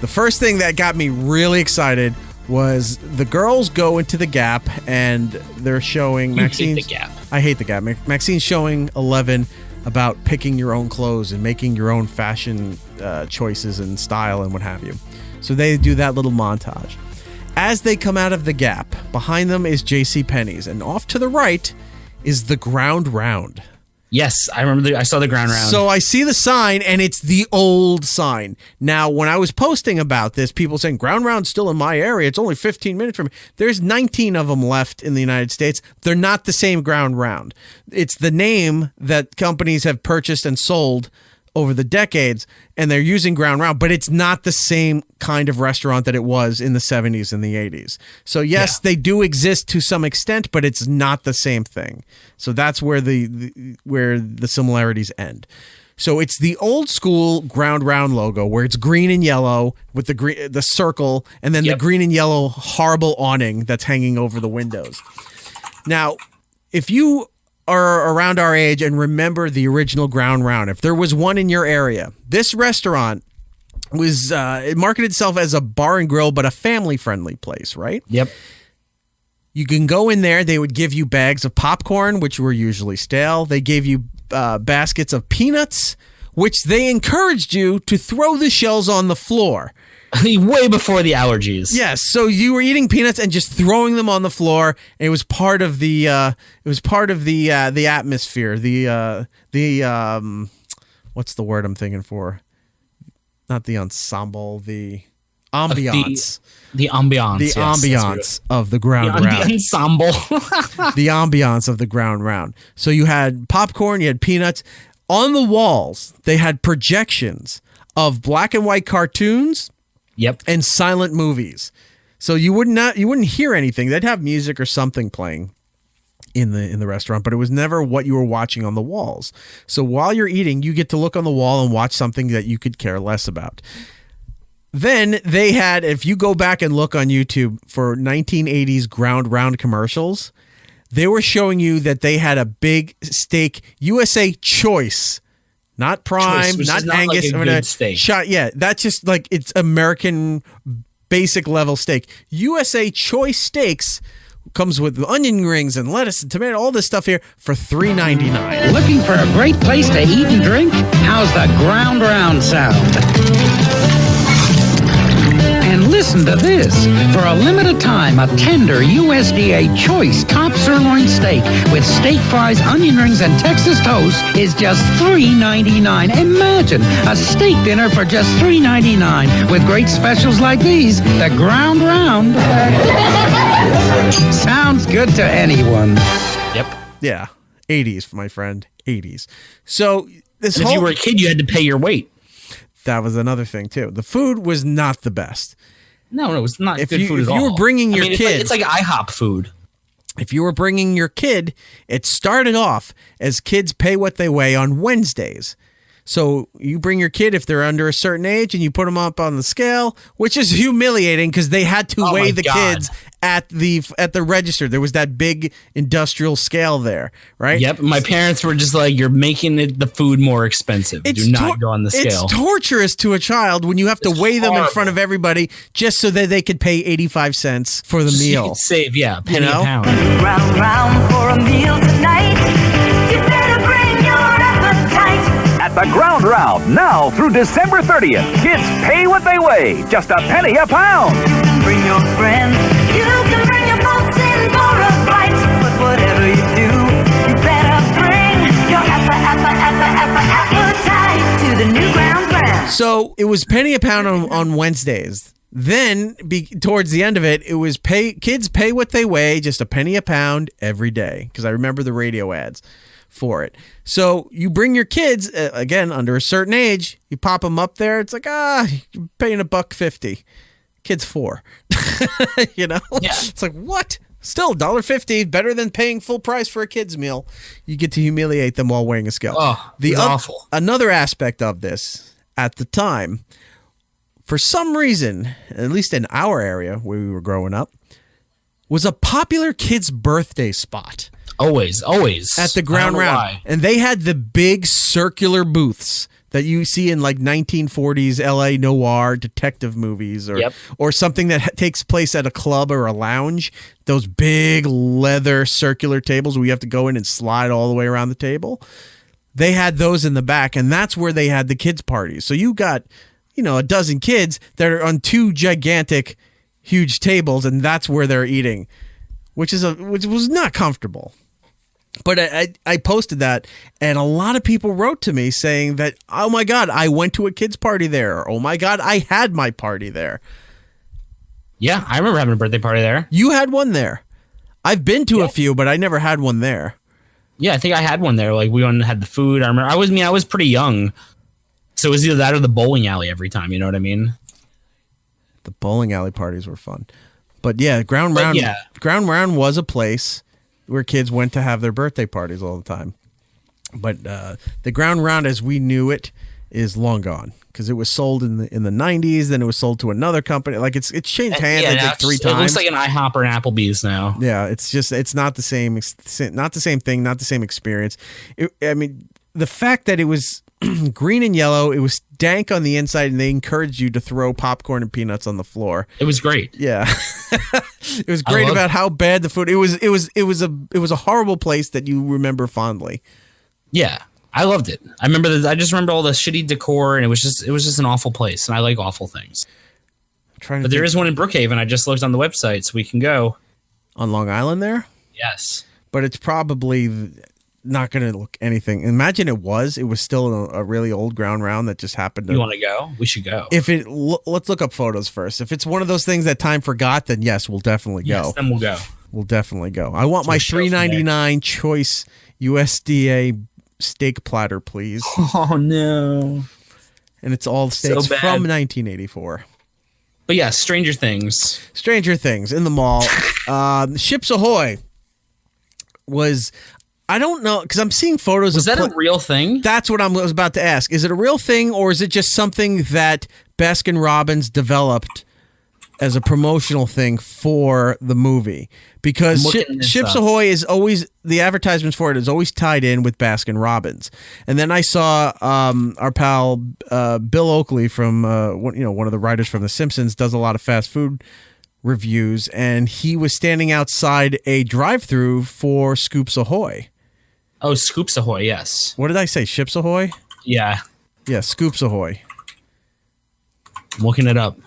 The first thing that got me really excited was the girls go into the Gap and they're showing Maxine's. Hate the Gap. I hate the Gap. Maxine's showing 11 about picking your own clothes and making your own fashion choices and style and what have you. So they do that little montage. As they come out of the Gap, behind them is JCPenney's, and off to the right is the Ground Round. Yes, I remember. I saw the Ground Round. So I see the sign, and it's the old sign. Now, when I was posting about this, people saying, Ground Round's still in my area. It's only 15 minutes from me. There's 19 of them left in the United States. They're not the same Ground Round. It's the name that companies have purchased and sold over the decades, and they're using Ground Round, but it's not the same kind of restaurant that it was in the 70s and the 80s. So yes, they do exist to some extent, but it's not the same thing. So that's where the similarities end. So it's the old school Ground Round logo where it's green and yellow with the circle, and then the green and yellow horrible awning that's hanging over the windows. Now, if you are around our age and remember the original Ground Round, if there was one in your area, this restaurant was it marketed itself as a bar and grill, but a family-friendly place, right? Yep. You can go in there. They would give you bags of popcorn, which were usually stale. They gave you baskets of peanuts, which they encouraged you to throw the shells on the floor. Way before the allergies. Yes, so you were eating peanuts and just throwing them on the floor. It was part of the atmosphere. The what's the word I'm thinking for? Not the ensemble. The ambiance. The ambiance. The ambiance of the Ground Round. The ensemble. The ambiance of the Ground Round. So you had popcorn. You had peanuts. On the walls, they had projections of black and white cartoons. Yep. And silent movies. So you wouldn't hear anything. They'd have music or something playing in the restaurant, but it was never what you were watching on the walls. So while you're eating, you get to look on the wall and watch something that you could care less about. Then they had, if you go back and look on YouTube for 1980s Ground Round commercials, they were showing you that they had a big steak, USA Choice. Not prime, not Angus. Like a good steak. That's just like it's American basic level steak. USA Choice Steaks comes with onion rings and lettuce and tomato, all this stuff here for $3.99. Looking for a great place to eat and drink? How's the Ground Round sound? And listen to this. For a limited time, a tender USDA choice top sirloin steak with steak fries, onion rings, and Texas toast is just $3.99. Imagine a steak dinner for just $3.99 with great specials like these. The Ground Round. Sounds good to anyone. Yep. Yeah. 80s, my friend. 80s. So this if you were a kid, you had to pay your weight. That was another thing, too. The food was not the best. No, it's not good food at all. If you were bringing your kid... It's like IHOP food. If you were bringing your kid, it started off as kids pay what they weigh on Wednesdays. So you bring your kid if they're under a certain age and you put them up on the scale, which is humiliating because they had to weigh the kids at the register. There was that big industrial scale there, right? Yep. My parents were just like, you're making the food more expensive. Do not go on the scale. It's torturous to a child when you have to weigh them in front of everybody just so that they could pay 85 cents for the meal. You could save, a penny a pound. Round, round for a meal tonight. You better bring your appetite. At the Ground Brown. Now through December 30th, kids pay what they weigh, just a penny a pound. You can bring your friends, you can bring your folks in for a bite. But whatever you do, you better bring your appetite to the new Ground Round. So it was penny a pound on Wednesdays. Then, towards the end of it, it was kids pay what they weigh, just a penny a pound every day. Because I remember the radio ads for it. So you bring your kids, again, under a certain age, you pop them up there. It's like, you're paying $1.50. Kid's 4. You know? Yeah. It's like, what? Still $1.50, better than paying full price for a kid's meal. You get to humiliate them while wearing a scale. Oh, it's awful. Another aspect of this, at the time, for some reason, at least in our area where we were growing up, was a popular kids' birthday spot. Always. At the Ground Round. Why. And they had the big circular booths that you see in like 1940s LA noir detective movies or something that takes place at a club or a lounge. Those big leather circular tables where you have to go in and slide all the way around the table. They had those in the back, and that's where they had the kids' parties. So you got, a dozen kids that are on 2 gigantic, huge tables, and that's where they're eating, which was not comfortable. But I posted that, and a lot of people wrote to me saying that, oh my God, I went to a kid's party there. Or, oh my God, I had my party there. Yeah, I remember having a birthday party there. You had one there. I've been to a few, but I never had one there. Yeah, I think I had one there. Like, we went and had the food. I remember. I was pretty young. So it was either that or the bowling alley every time, you know what I mean? The bowling alley parties were fun. But yeah, Ground Round was a place where kids went to have their birthday parties all the time. But the Ground Round as we knew it is long gone because it was sold in the 90s, then it was sold to another company. Like it's changed hands I think 3 times. It looks like an IHOP or an Applebee's now. Yeah, it's not the same thing, not the same experience. The fact that it was green and yellow, it was dank on the inside, and they encouraged you to throw popcorn and peanuts on the floor. It was great. Yeah. It was great about how bad the food. It was a horrible place that you remember fondly. Yeah. I loved it. I just remember all the shitty decor, and it was just an awful place, and I like awful things. But there is one in Brookhaven. I just looked on the website, so we can go. On Long Island there? Yes. But it's probably not going to look anything. Imagine it was still a really old Ground Round that just happened to. You want to go? We should go. Let's look up photos first. If it's one of those things that time forgot, then yes, we'll definitely go. Yes, then we'll go. We'll definitely go. I want my $3.99 choice USDA steak platter, please. Oh no. And it's all steaks from 1984. But yeah, Stranger Things in the mall. Ships Ahoy was, I don't know, because I'm seeing photos Was that a real thing? That's what I was about to ask. Is it a real thing, or is it just something that Baskin Robbins developed as a promotional thing for the movie? Because Ships Ahoy is always, the advertisements for it is always tied in with Baskin Robbins. And then I saw our pal Bill Oakley from one of the writers from The Simpsons does a lot of fast food reviews, and he was standing outside a drive-through for Scoops Ahoy. Oh, Scoops Ahoy, yes. What did I say? Ships Ahoy? Yeah. Yeah, Scoops Ahoy. I'm looking it up.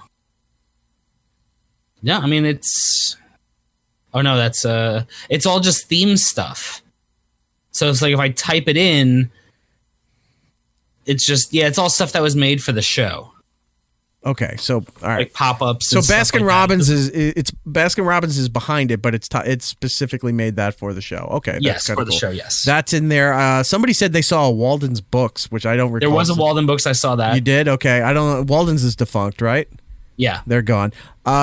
Yeah, I mean, it's... Oh, no, that's... It's all just theme stuff. So it's like if I type it in, it's just... Yeah, it's all stuff that was made for the show. Okay, so all right, like pop-ups. So Baskin Robbins Baskin Robbins is behind it, but it's specifically made that for the show. Okay, yes, for the show. Yes, that's in there. Somebody said they saw a Walden's Books, which I don't recall. There was a Walden Books. I saw that. You did? Okay, I don't know. Walden's is defunct, right? Yeah, they're gone.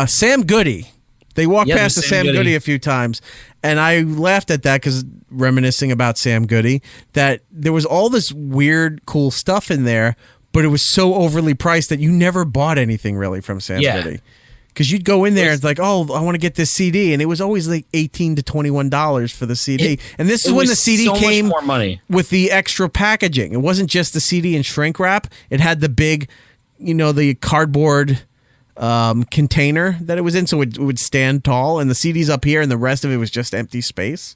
Sam Goody. They walked past the Sam Goody a few times, and I laughed at that because reminiscing about Sam Goody, that there was all this weird, cool stuff in there. But it was so overly priced that you never bought anything really from Sam Goody. Because you'd go in there and it's like, oh, I want to get this CD. And it was always like $18 to $21 for the CD. And this is when the CD came with the extra packaging. It wasn't just the CD and shrink wrap. It had the big, the cardboard container that it was in. So it would stand tall. And the CD's up here and the rest of it was just empty space.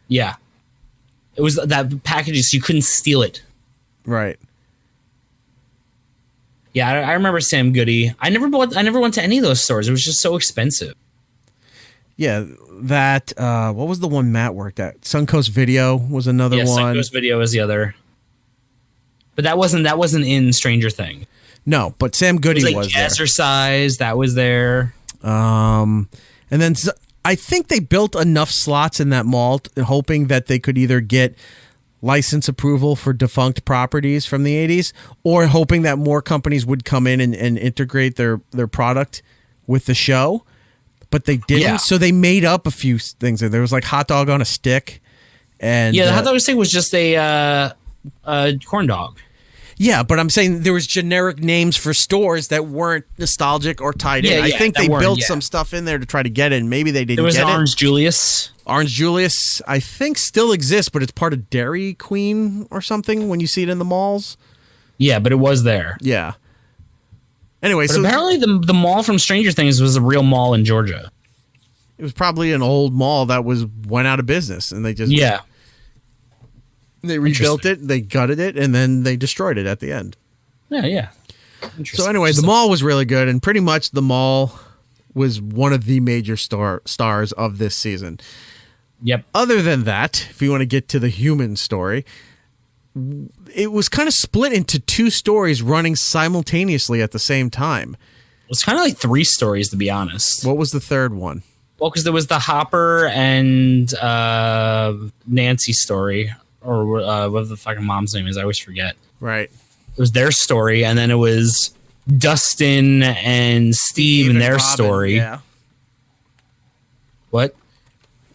Yeah. It was that packaging so you couldn't steal it. Right. Yeah, I remember Sam Goody. I never went to any of those stores. It was just so expensive. Yeah, that what was the one Matt worked at? Suncoast Video was another one. Suncoast Video was the other. But that wasn't in Stranger Things. No, but Sam Goody was there. Jazzercise, that was there. And then I think they built enough slots in that mall, hoping that they could either get license approval for defunct properties from the 80s, or hoping that more companies would come in and integrate their product with the show. But they didn't, Yeah. so they made up a few things. There was like hot dog on a stick, and Yeah, the hot dog on a stick was just a corn dog. Yeah, but I'm saying there was generic names for stores that weren't nostalgic or tied in. I think they built some stuff in there to try to get it, and maybe they didn't get it. There was Orange Julius. Orange Julius, I think, still exists, but it's part of Dairy Queen or something when you see it in the malls. Yeah, but it was there. Yeah. Anyway, but so apparently the mall from Stranger Things was a real mall in Georgia. It was probably an old mall that went out of business, and they just they rebuilt it, they gutted it, and then they destroyed it at the end. Yeah. So anyway, the mall was really good, and pretty much the mall was one of the major stars of this season. Yep. Other than that, if you want to get to the human story, it was kind of split into two stories running simultaneously at the same time. It's kind of like three stories, to be honest. What was the third one? Well, because there was the Hopper and Nancy story, or what the fucking mom's name is. I always forget. Right. It was their story, and then it was Dustin and Steve and their Robin, story. Yeah. What?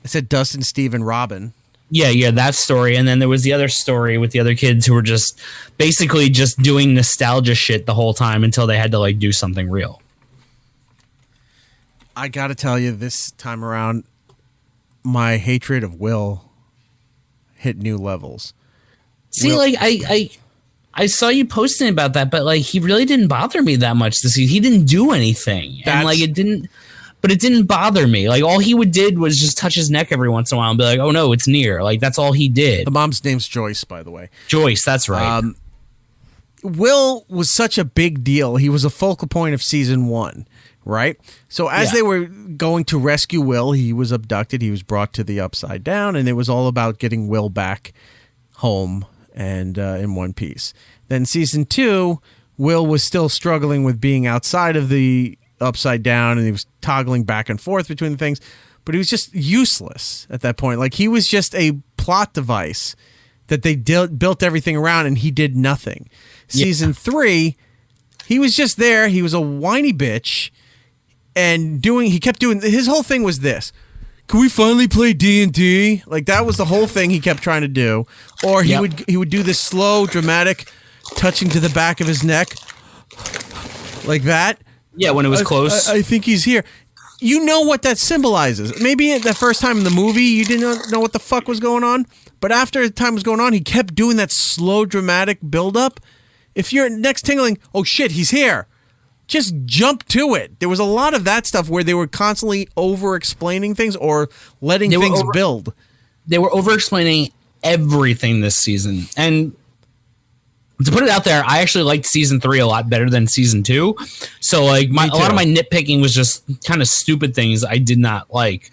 I said Dustin, Steve, and Robin. Yeah, that story. And then there was the other story with the other kids who were just basically just doing nostalgia shit the whole time until they had to like do something real. I got to tell you, this time around, my hatred of Will hit new levels. See, like I saw you posting about that, but like he really didn't bother me that much this season. He didn't do anything, and like it didn't bother me. Like all he did was just touch his neck every once in a while and be like, "Oh no, it's near." Like that's all he did. The mom's name's Joyce, by the way. Joyce, that's right. Will was such a big deal. He was a focal point of season 1, right? So as they were going to rescue Will, he was abducted. He was brought to the Upside Down, and it was all about getting Will back home and in one piece. Then season 2, Will was still struggling with being outside of the Upside Down, and he was toggling back and forth between the things, but he was just useless at that point. Like he was just a plot device that they built everything around, and he did nothing. Season 3, he was just there. He was a whiny bitch, and he kept doing, his whole thing was this: can we finally play D&D? Like that was the whole thing he kept trying to do. Or he would do this slow, dramatic touching to the back of his neck, like that. Yeah, when it was close. I think he's here. You know what that symbolizes. Maybe the first time in the movie you didn't know what the fuck was going on, but after time was going on, he kept doing that slow, dramatic buildup. If you're next tingling, oh shit, he's here. Just jump to it. There was a lot of that stuff where they were constantly over-explaining things or letting things build. They were over-explaining everything this season. And to put it out there, I actually liked season 3 a lot better than season 2. So like a lot of my nitpicking was just kind of stupid things I did not like.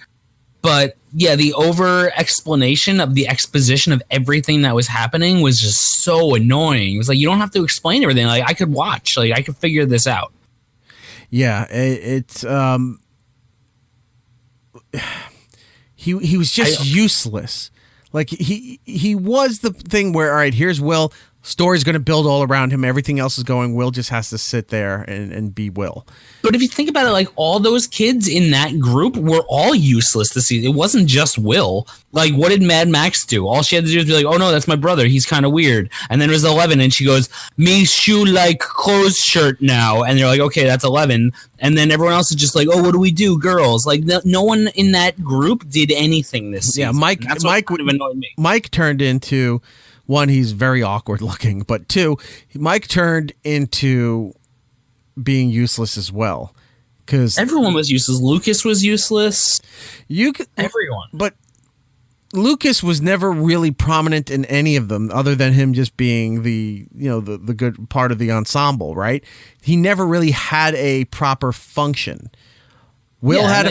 But yeah, the over-explanation of the exposition of everything that was happening was just so annoying. It was like, you don't have to explain everything. Like I could watch. Like I could figure this out. Yeah, it's he was just useless. Like he was the thing where, all right, here's Will. Story's going to build all around him. Everything else is going. Will just has to sit there and be Will. But if you think about it, like all those kids in that group were all useless this season. It wasn't just Will. Like, what did Mad Max do? All she had to do was be like, "Oh no, that's my brother. He's kind of weird." And then it was 11, and she goes, "Me shoe like clothes shirt now." And they're like, "Okay, that's 11." And then everyone else is just like, "Oh, what do we do, girls?" Like, no one in that group did anything this season. Yeah, Mike kind of annoyed me. Mike turned into, one, he's very awkward looking, but two, Mike turned into being useless as well. Because everyone was useless. Lucas was useless. Everyone. But Lucas was never really prominent in any of them, other than him just being the good part of the ensemble, right? He never really had a proper function. Will had a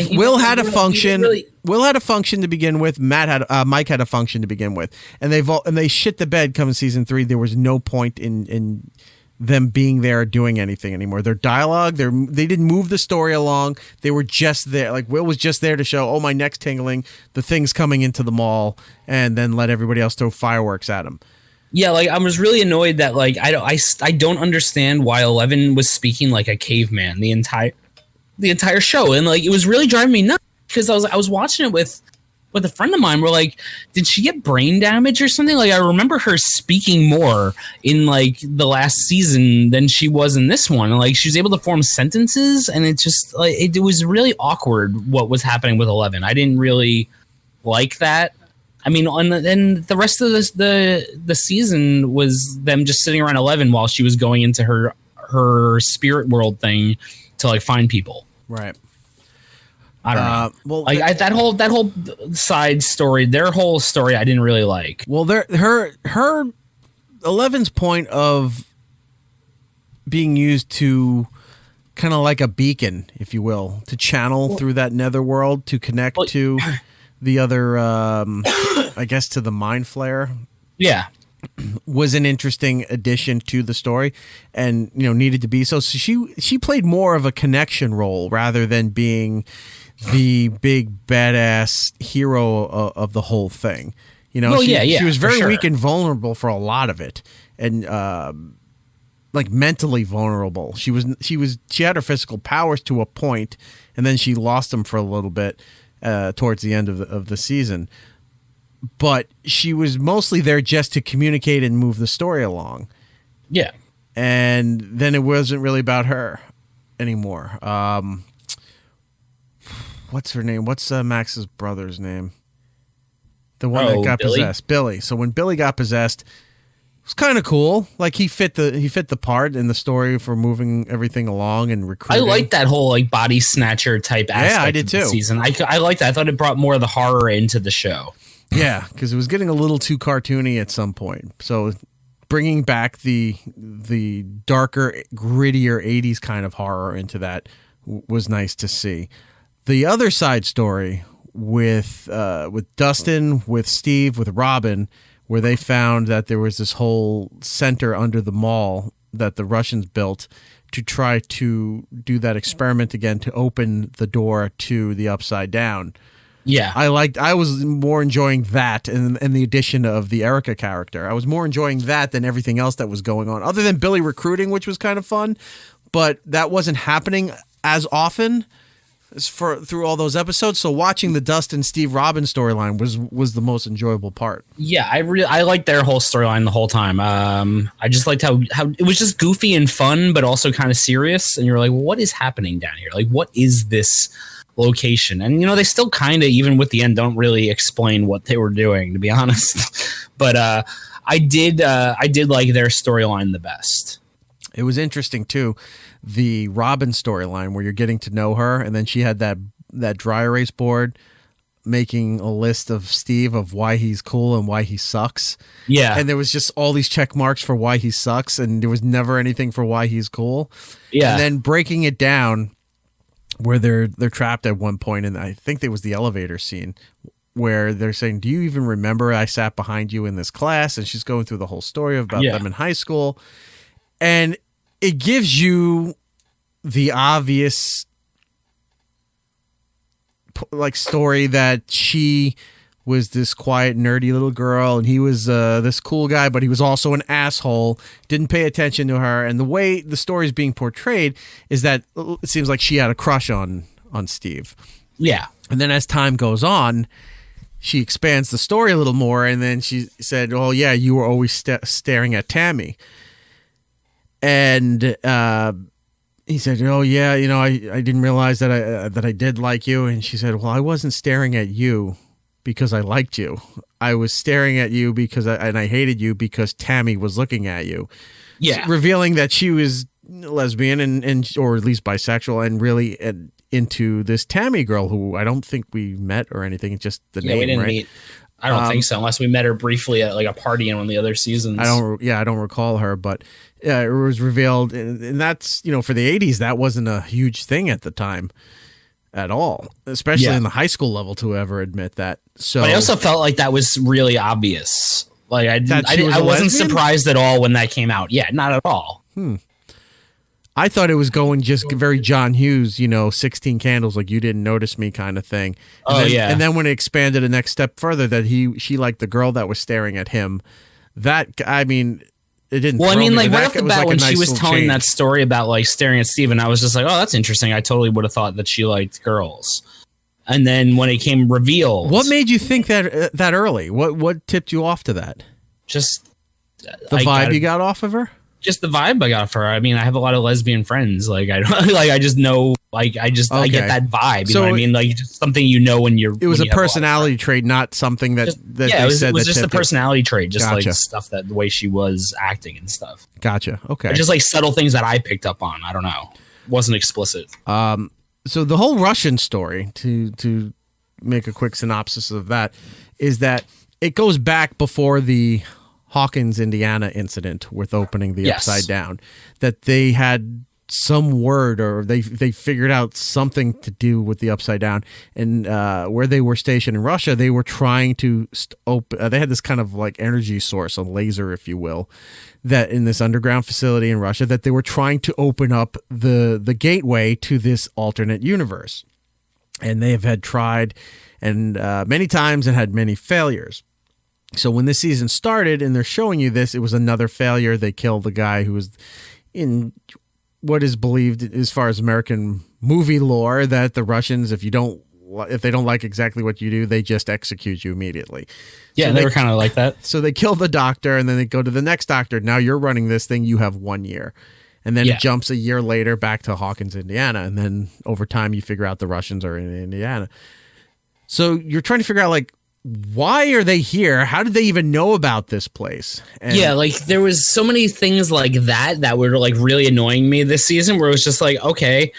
function. Will had a function to begin with. Mike had a function to begin with, and they shit the bed. Come season 3, there was no point in them being there or doing anything anymore. Their dialogue, they didn't move the story along. They were just there. Like Will was just there to show, oh, my neck's tingling, the thing's coming into the mall, and then let everybody else throw fireworks at him. Yeah, like I was really annoyed that like I don't understand why 11 was speaking like a caveman the entire show, and like it was really driving me nuts because I was watching it with a friend of mine. We're like, did she get brain damage or something? Like I remember her speaking more in like the last season than she was in this one. And like she was able to form sentences, and it just like it was really awkward what was happening with 11. I didn't really like that. I mean, and the rest of the season was them just sitting around 11 while she was going into her spirit world thing to like find people. Right. I don't know. Well, like that whole side story, their whole story, I didn't really like. Well, her 11's point of being used to kind of like a beacon, if you will, to channel through that netherworld to connect to the other, I guess, to the mind flare. Yeah. Was an interesting addition to the story, and needed to be so. So she played more of a connection role rather than being the big badass hero of the whole thing. She was very weak and vulnerable for a lot of it, and like mentally vulnerable. She had her physical powers to a point, and then she lost them for a little bit towards the end of the season. But she was mostly there just to communicate and move the story along. Yeah. And then it wasn't really about her anymore. What's her name? What's Max's brother's name? The one that got possessed. Billy. So when Billy got possessed, it was kind of cool. Like he fit the part in the story for moving everything along and recruiting. I liked that whole like body snatcher type aspect. Yeah, I did of too. The season. I liked that. I thought it brought more of the horror into the show. Yeah, because it was getting a little too cartoony at some point. So bringing back the darker, grittier 80s kind of horror into that was nice to see. The other side story with Dustin, with Steve, with Robin, where they found that there was this whole center under the mall that the Russians built to try to do that experiment again to open the door to the Upside Down. Yeah. I was more enjoying that and the addition of the Erica character. I was more enjoying that than everything else that was going on, other than Billy recruiting, which was kind of fun, but that wasn't happening as often through all those episodes. So watching the Dustin Steve Robin storyline was the most enjoyable part. Yeah, I liked their whole storyline the whole time. I just liked how it was just goofy and fun, but also kind of serious. And you're like, well, what is happening down here? Like, what is this location? And they still kind of, even with the end, don't really explain what they were doing, to be honest. But I did like their storyline the best. It was interesting too, the Robin storyline where you're getting to know her, and then she had that dry erase board making a list of Steve of why he's cool and why he sucks. Yeah. And there was just all these check marks for why he sucks, and there was never anything for why he's cool. Yeah. And then breaking it down where they're trapped at one point, and I think there was the elevator scene where they're saying, do you even remember I sat behind you in this class? And she's going through the whole story about them in high school. And it gives you the obvious like story that she was this quiet, nerdy little girl, and he was this cool guy, but he was also an asshole, didn't pay attention to her. And the way the story is being portrayed is that it seems like she had a crush on Steve. Yeah. And then as time goes on, she expands the story a little more, and then she said, oh, yeah, you were always staring at Tammy. And he said, oh, yeah, I didn't realize that I did like you. And she said, well, I wasn't staring at you because I liked you. I was staring at you because I hated you because Tammy was looking at you. Yeah. So, revealing that she was lesbian and or at least bisexual and really into this Tammy girl who I don't think we met or anything. It's just the name, we didn't right? meet. I don't think so, unless we met her briefly at like a party in one of the other seasons. I don't recall her, but yeah, it was revealed, and that's, for the 80s, that wasn't a huge thing at the time at all, especially in the high school level to ever admit that. So but I also felt like that was really obvious. Like I wasn't surprised at all when that came out. Yeah, not at all. I thought it was going just very John Hughes, 16 candles, like you didn't notice me kind of thing. And then when it expanded a next step further, that she liked the girl that was staring at him. That, I mean, it didn't. Well, I mean, like right off the bat, when she was telling that story about like staring at Steven, I was just like, oh, that's interesting. I totally would have thought that she liked girls. And then when it came revealed, what made you think that early? What tipped you off to that? Just the vibe you got off of her. Just the vibe I got for her. I mean, I have a lot of lesbian friends. Like I don't I just know. I get that vibe. You know what I mean? Like just something when you're. It was a personality trait, not something that it was just a personality trait, just like stuff that the way she was acting and stuff. Gotcha. Okay. Just like subtle things that I picked up on. I don't know. Wasn't explicit. So the whole Russian story, to make a quick synopsis of that, is that it goes back before the Hawkins, Indiana incident with opening the Upside Down, that they had some word, or they figured out something to do with the Upside Down, and where they were stationed in Russia, they were trying to open. They had this kind of like energy source, a laser, if you will, that in this underground facility in Russia, that they were trying to open up the gateway to this alternate universe, and they have had tried and many times and had many failures. So when this season started and they're showing you this, it was another failure. They killed the guy who was in what is believed, as far as American movie lore, that the Russians, if they don't like exactly what you do, they just execute you immediately. Yeah, so they were kind of like that. So they kill the doctor, and then they go to the next doctor. Now you're running this thing. You have 1 year. And then it jumps a year later back to Hawkins, Indiana. And then over time, you figure out the Russians are in Indiana. So you're trying to figure out, like, why are they here? How did they even know about this place? And like there was so many things like that were like really annoying me this season, where it was just like, okay,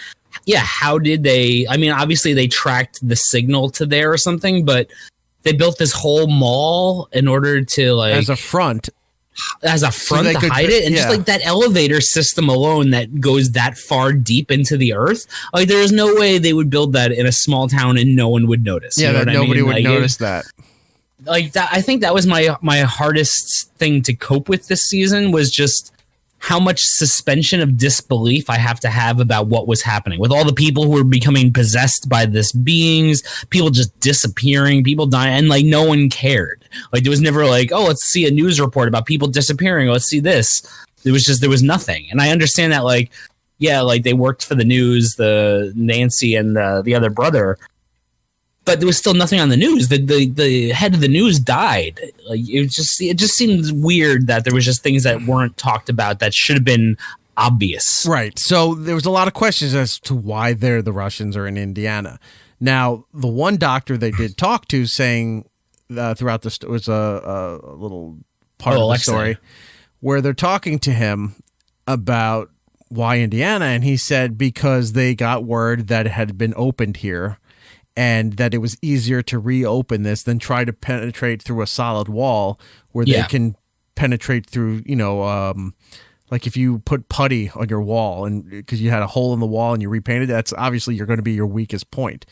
yeah, how did they? I mean, obviously they tracked the signal to there or something, but they built this whole mall in order to like as a front to hide it, and just like that elevator system alone that goes that far deep into the earth, like there's no way they would build that in a small town and no one would notice. Yeah, you know that nobody would notice that. Like that, I think that was my hardest thing to cope with this season, was just how much suspension of disbelief I have to have about what was happening with all the people who were becoming possessed by this beings, people just disappearing, people dying, and like no one cared. Like there was never like, oh, let's see a news report about people disappearing. Let's see this. There was nothing. And I understand that, like, yeah, like they worked for the news, the Nancy and the other brother, but there was still nothing on the news. The head of the news died. Like it just seemed weird that there was just things that weren't talked about that should have been obvious. Right. So there was a lot of questions as to why the Russians are in Indiana. Now, the one doctor they did talk to, saying throughout this was a little part of the story where they're talking to him about why Indiana, and he said because they got word that it had been opened here, and that it was easier to reopen this than try to penetrate through a solid wall where they can penetrate through, like if you put putty on your wall and because you had a hole in the wall and you repainted, that's obviously you're going to be your weakest point.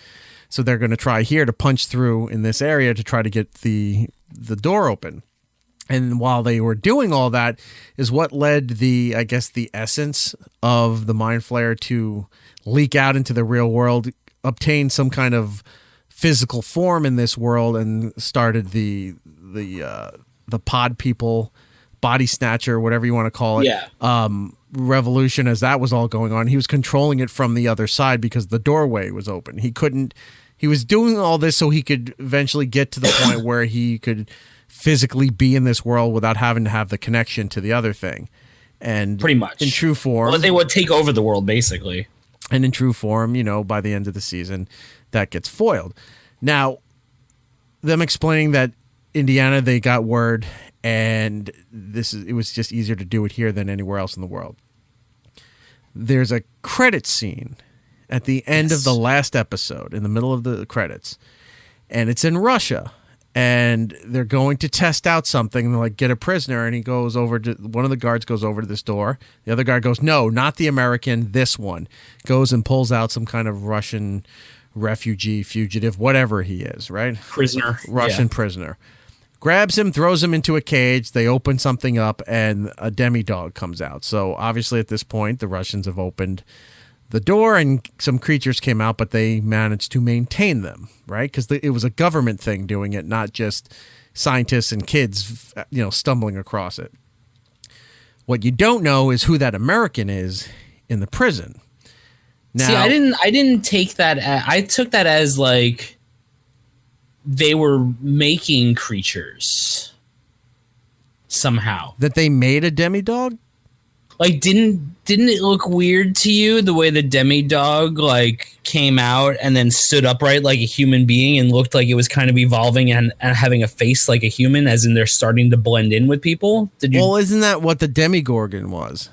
So they're going to try here to punch through in this area to try to get the door open. And while they were doing all that is what led the essence of the Mind Flayer to leak out into the real world, obtain some kind of physical form in this world, and started the pod people, body snatcher, whatever you want to call it, revolution. As that was all going on, he was controlling it from the other side because the doorway was open. He was doing all this so he could eventually get to the point where he could physically be in this world without having to have the connection to the other thing. And pretty much in true form, well, they would take over the world basically. And in true form, by the end of the season, that gets foiled. Now, them explaining that Indiana, they got word, and it was just easier to do it here than anywhere else in the world. There's a credit scene at the end of the last episode, in the middle of the credits, and it's in Russia. and they're going to test out something, and like get a prisoner, and he goes over to one of the guards goes over to this door. The other guard goes, no, not the American, this one. Goes and pulls out some kind of Russian refugee, fugitive, whatever he is, right? Prisoner. Russian prisoner. Grabs him, throws him into a cage. They open something up, and a demidog comes out. So obviously at this point, the Russians have opened the door, and some creatures came out, but they managed to maintain them, right? Because it was a government thing doing it, not just scientists and kids, stumbling across it. What you don't know is who that American is in the prison. Now, see, I didn't take that. I took that as like they were making creatures somehow. That they made a demidog? Like, didn't it look weird to you the way the demidog like came out and then stood upright like a human being and looked like it was kind of evolving and having a face like a human, as in they're starting to blend in with people? Well, isn't that what the Demigorgon was?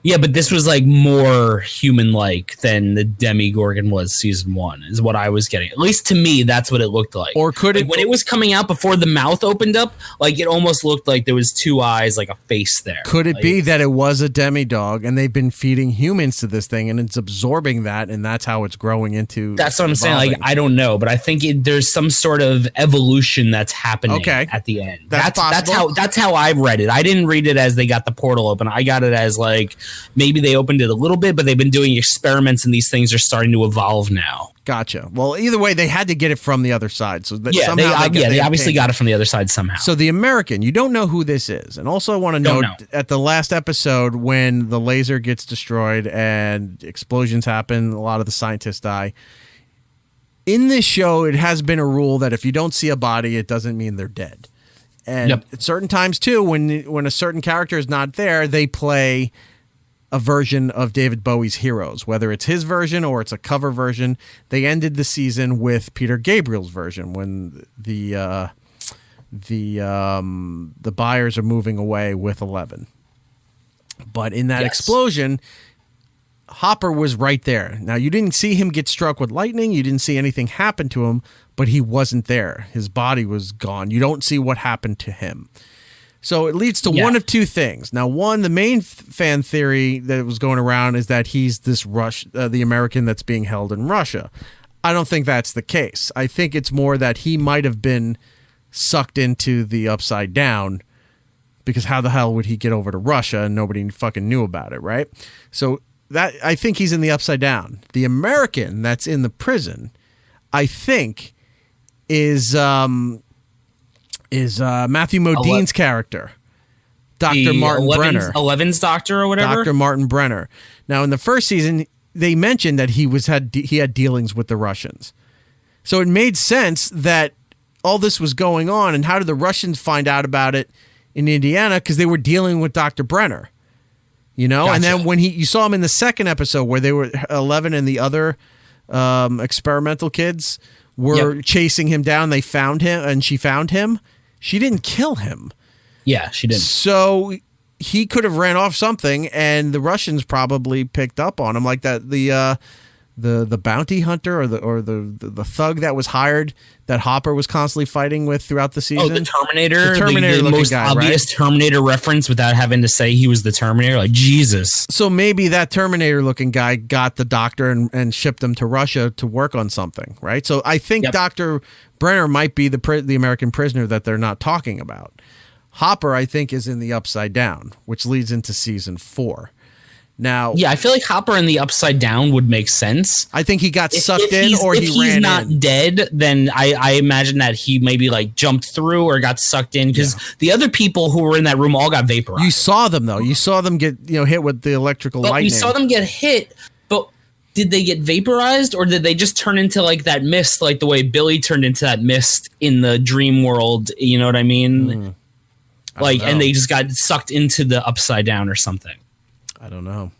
Yeah, but this was like more human-like than the Demigorgon was season 1, is what I was getting. At least to me, that's what it looked like. Or could it, when it was coming out before the mouth opened up, like it almost looked like there was 2 eyes, like a face there. Could it be that it was a demidog and they've been feeding humans to this thing and it's absorbing that, and that's how it's growing into? That's what I'm saying. Like, I don't know, but I think there's some sort of evolution that's happening at the end. That's how I read it. I didn't read it as they got the portal open. I got it as like, maybe they opened it a little bit, but they've been doing experiments and these things are starting to evolve now. Gotcha. Well, either way, they had to get it from the other side. So that they obviously got it from the other side somehow. So the American, you don't know who this is. And also I want to note at the last episode when the laser gets destroyed and explosions happen, a lot of the scientists die. In this show, it has been a rule that if you don't see a body, it doesn't mean they're dead. And at certain times too, when a certain character is not there, they play a version of David Bowie's Heroes, whether it's his version or it's a cover version. They ended the season with Peter Gabriel's version when the buyers are moving away with 11. But in that explosion, Hopper was right there. Now, you didn't see him get struck with lightning. You didn't see anything happen to him, but he wasn't there. His body was gone. You don't see what happened to him. So it leads to one of two things. Now, one, the main fan theory that was going around is that he's this the American that's being held in Russia. I don't think that's the case. I think it's more that he might have been sucked into the Upside Down, because how the hell would he get over to Russia and nobody fucking knew about it, right? So that I think he's in the Upside Down. The American that's in the prison, I think, is Matthew Modine's character, Dr. Martin Brenner. 11's doctor or whatever? Dr. Martin Brenner. Now, in the first season, they mentioned that he had dealings with the Russians. So it made sense that all this was going on, and how did the Russians find out about it in Indiana? Because they were dealing with Dr. Brenner. Gotcha. And then when you saw him in the second episode where they were 11 and the other experimental kids were chasing him down, they found him, and she found him. She didn't kill him. Yeah, she didn't. So he could have ran off something, and the Russians probably picked up on him, like that the bounty hunter or the thug that was hired that Hopper was constantly fighting with throughout the season. Oh, the Terminator. The Terminator the most guy, obvious right? Terminator reference without having to say he was the Terminator. Like, Jesus. So maybe that Terminator looking guy got the doctor and shipped him to Russia to work on something, right? So I think Dr. Brenner might be the American prisoner that they're not talking about. Hopper, I think, is in the Upside Down, which leads into season 4. Now, I feel like Hopper in the Upside Down would make sense. I think he got sucked in, or he ran in. If he's not dead, then I imagine that he maybe like jumped through or got sucked in, because the other people who were in that room all got vaporized. You saw them though. You saw them get hit with the electrical lightning. You saw them get hit, but did they get vaporized, or did they just turn into like that mist, like the way Billy turned into that mist in the dream world? You know what I mean? And they just got sucked into the Upside Down or something. I don't know.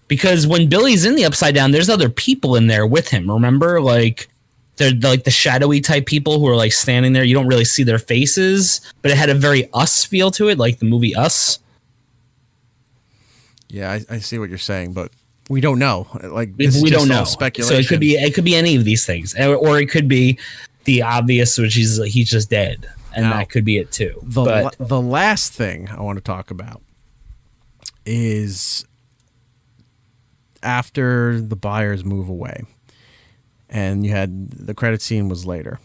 Because when Billy's in the Upside Down, there's other people in there with him. Remember? Like, they're like the shadowy type people who are like standing there. You don't really see their faces, but it had a very Us feel to it, like the movie Us. Yeah, I see what you're saying, but we don't know. Like, we don't know. Speculation. So it could be any of these things, or it could be the obvious, which is he's just dead. and Now, that could be it too. The last thing I want to talk about is after the buyers move away, and you had the credit scene was later.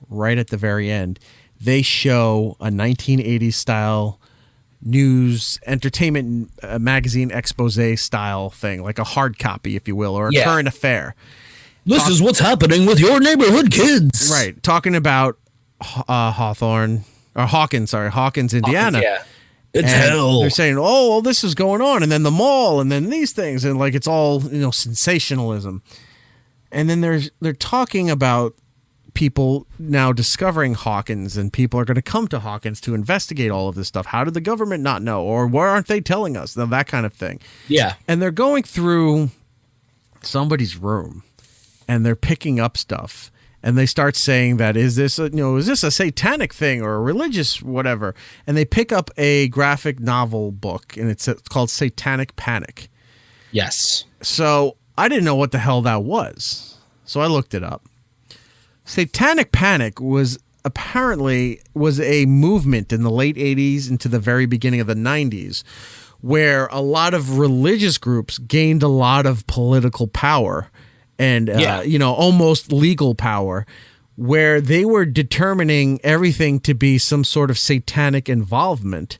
Right at the very end, they show a 1980s style news entertainment magazine expose style thing, like a hard copy, if you will, or a current affair. This is what's happening with your neighborhood kids. Right. Talking about Hawkins, Indiana. Yeah. It's hell. They're saying, oh, this is going on, and then the mall, and then these things, and like it's all, sensationalism. And then they're talking about people now discovering Hawkins, and people are going to come to Hawkins to investigate all of this stuff. How did the government not know? Or why aren't they telling us? That kind of thing. Yeah. And they're going through somebody's room, and they're picking up stuff. And they start saying that, is this a satanic thing or a religious whatever? And they pick up a graphic novel book, and it's called Satanic Panic. Yes. So I didn't know what the hell that was. So I looked it up. Satanic Panic was a movement in the late 80s into the very beginning of the 90s where a lot of religious groups gained a lot of political power and, almost legal power, where they were determining everything to be some sort of satanic involvement.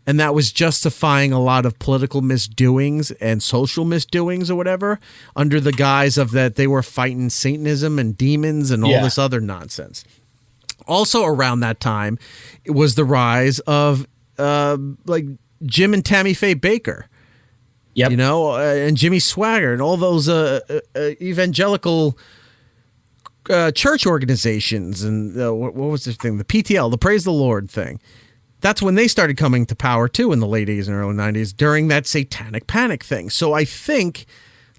And that was justifying a lot of political misdoings and social misdoings or whatever under the guise of that they were fighting Satanism and demons and all this other nonsense. Also around that time, it was the rise of like Jim and Tammy Faye Baker. Yep. And Jimmy Swagger and all those evangelical church organizations and what was the thing? The PTL, the Praise the Lord thing. That's when they started coming to power too in the late 80s and early 90s during that Satanic Panic thing. So I think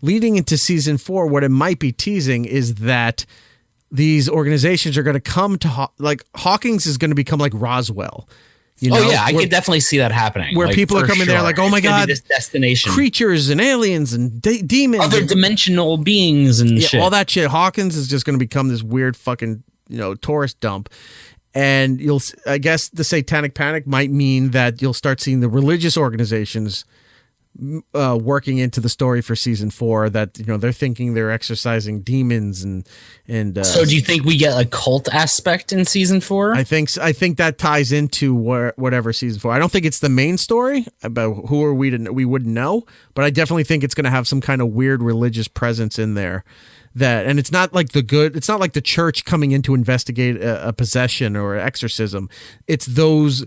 leading into season 4, what it might be teasing is that these organizations are going to come to Hawkins is going to become like Roswell. I could definitely see that happening. Where people are coming there like, oh my God, this destination, creatures and aliens and demons, other dimensional beings and shit. All that shit. Hawkins is just going to become this weird fucking tourist dump. And I guess the Satanic Panic might mean that you'll start seeing the religious organizations working into the story for season 4 that they're thinking they're exorcising demons and so do you think we get a cult aspect in season 4? I think that ties into whatever season 4. I don't think it's the main story about who are we wouldn't know, but I definitely think it's going to have some kind of weird religious presence in there. And it's not like it's not like the church coming in to investigate a possession or exorcism. It's those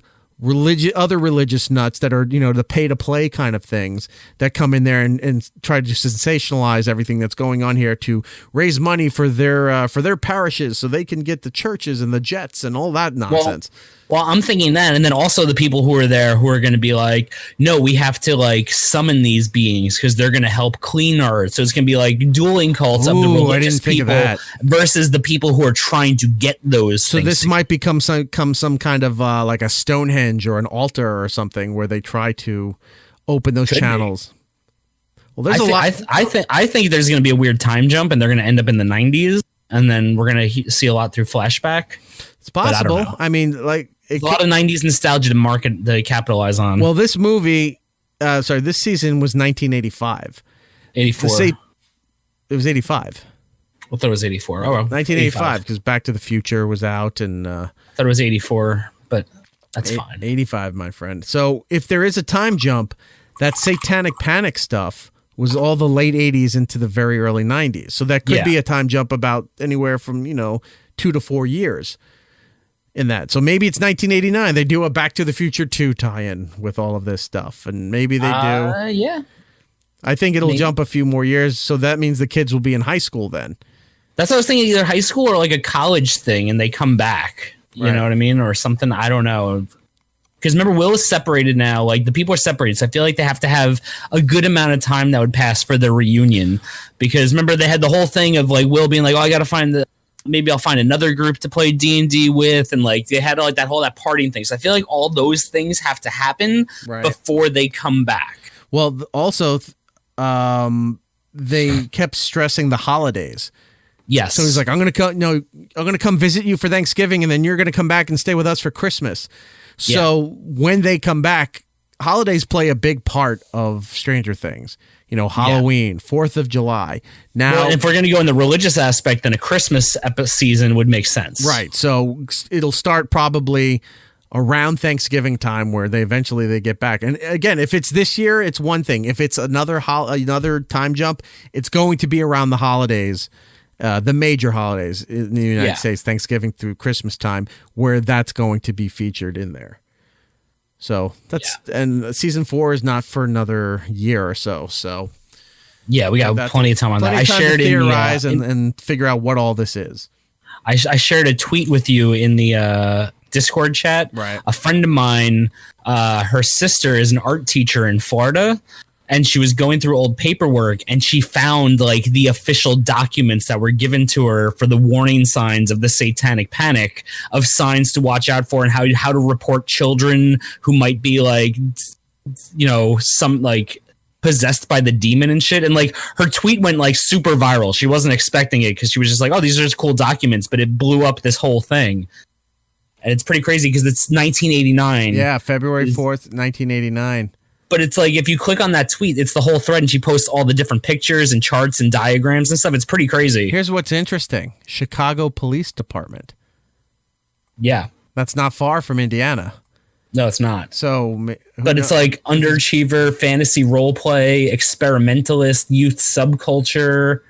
other religious nuts that are, the pay to play kind of things that come in there and try to sensationalize everything that's going on here to raise money for their parishes so they can get the churches and the jets and all that nonsense. Well, I'm thinking that, and then also the people who are there who are going to be like, no, we have to summon these beings because they're going to help clean Earth. So it's going to be like dueling cults of the religious people versus the people who are trying to get those. So this might become some kind of like a Stonehenge or an altar or something where they try to open those channels. Well, there's a lot. I think there's going to be a weird time jump, and they're going to end up in the 90s, and then we're going to see a lot through flashback. It's possible. I mean, a lot of 90s nostalgia to capitalize on. Well, this movie, this season was 1985. 84. It was 85. I thought it was 84. Oh, well. 1985, because Back to the Future was out. And I thought it was 84, but that's fine. 85, my friend. So if there is a time jump, that Satanic Panic stuff was all the late 80s into the very early 90s. So that could be a time jump about anywhere from, 2 to 4 years. In that. So maybe it's 1989. They do a Back to the Future 2 tie-in with all of this stuff. And maybe they do. Yeah. I think it'll jump a few more years. So that means the kids will be in high school then. That's what I was thinking, either high school or like a college thing and they come back. You know what I mean? Or something. I don't know. Because remember, Will is separated now. Like the people are separated. So I feel like they have to have a good amount of time that would pass for their reunion. Because remember, they had the whole thing of like Will being like, oh, I got to find maybe I'll find another group to play D&D with, and like they had like that partying thing. So I feel like all those things have to happen before they come back. Well, also, they kept stressing the holidays. Yes. So he's like, I'm gonna come visit you for Thanksgiving, and then you're gonna come back and stay with us for Christmas. So when they come back, holidays play a big part of Stranger Things. Halloween, 4th of July. Now, if we're going to go in the religious aspect, then a Christmas season would make sense. Right. So it'll start probably around Thanksgiving time, where they eventually get back. And again, if it's this year, it's one thing. If it's another time jump, it's going to be around the holidays, the major holidays in the United States, Thanksgiving through Christmas time, where that's going to be featured in there. So and season 4 is not for another year or so. So yeah, we got plenty of time on that. I shared to theorize and figure out what all this is. I shared a tweet with you in the Discord chat. Right. A friend of mine, her sister is an art teacher in Florida, and she was going through old paperwork, and she found like the official documents that were given to her for the warning signs of the Satanic Panic, of signs to watch out for, and how to report children who might be like, some like possessed by the demon and shit. And like her tweet went like super viral. She wasn't expecting it, because she was just like, oh, these are just cool documents, but it blew up this whole thing. And it's pretty crazy because it's 1989. Yeah, February 4th, 1989. But it's like, if you click on that tweet, it's the whole thread, and she posts all the different pictures and charts and diagrams and stuff. It's pretty crazy. Here's what's interesting. Chicago Police Department. Yeah. That's not far from Indiana. No, it's not. So, but it's like underachiever, fantasy role play, experimentalist, youth subculture,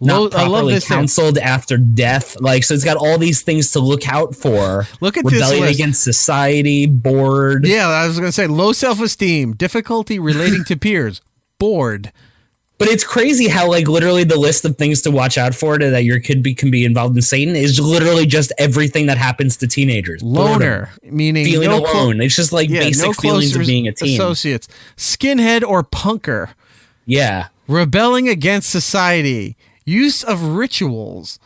not properly counseled after death. Like, so it's got all these things to look out for. Look at rebellion this list. Against society, bored. Yeah, I was going to say low self-esteem, difficulty relating to peers, bored. But it's crazy how like literally the list of things to watch out for that your kid can be involved in Satan is literally just everything that happens to teenagers. Loner, meaning feeling alone. It's just like basic feelings of being a teen. Associates, skinhead or punker. Yeah. Rebelling against society. Use of rituals.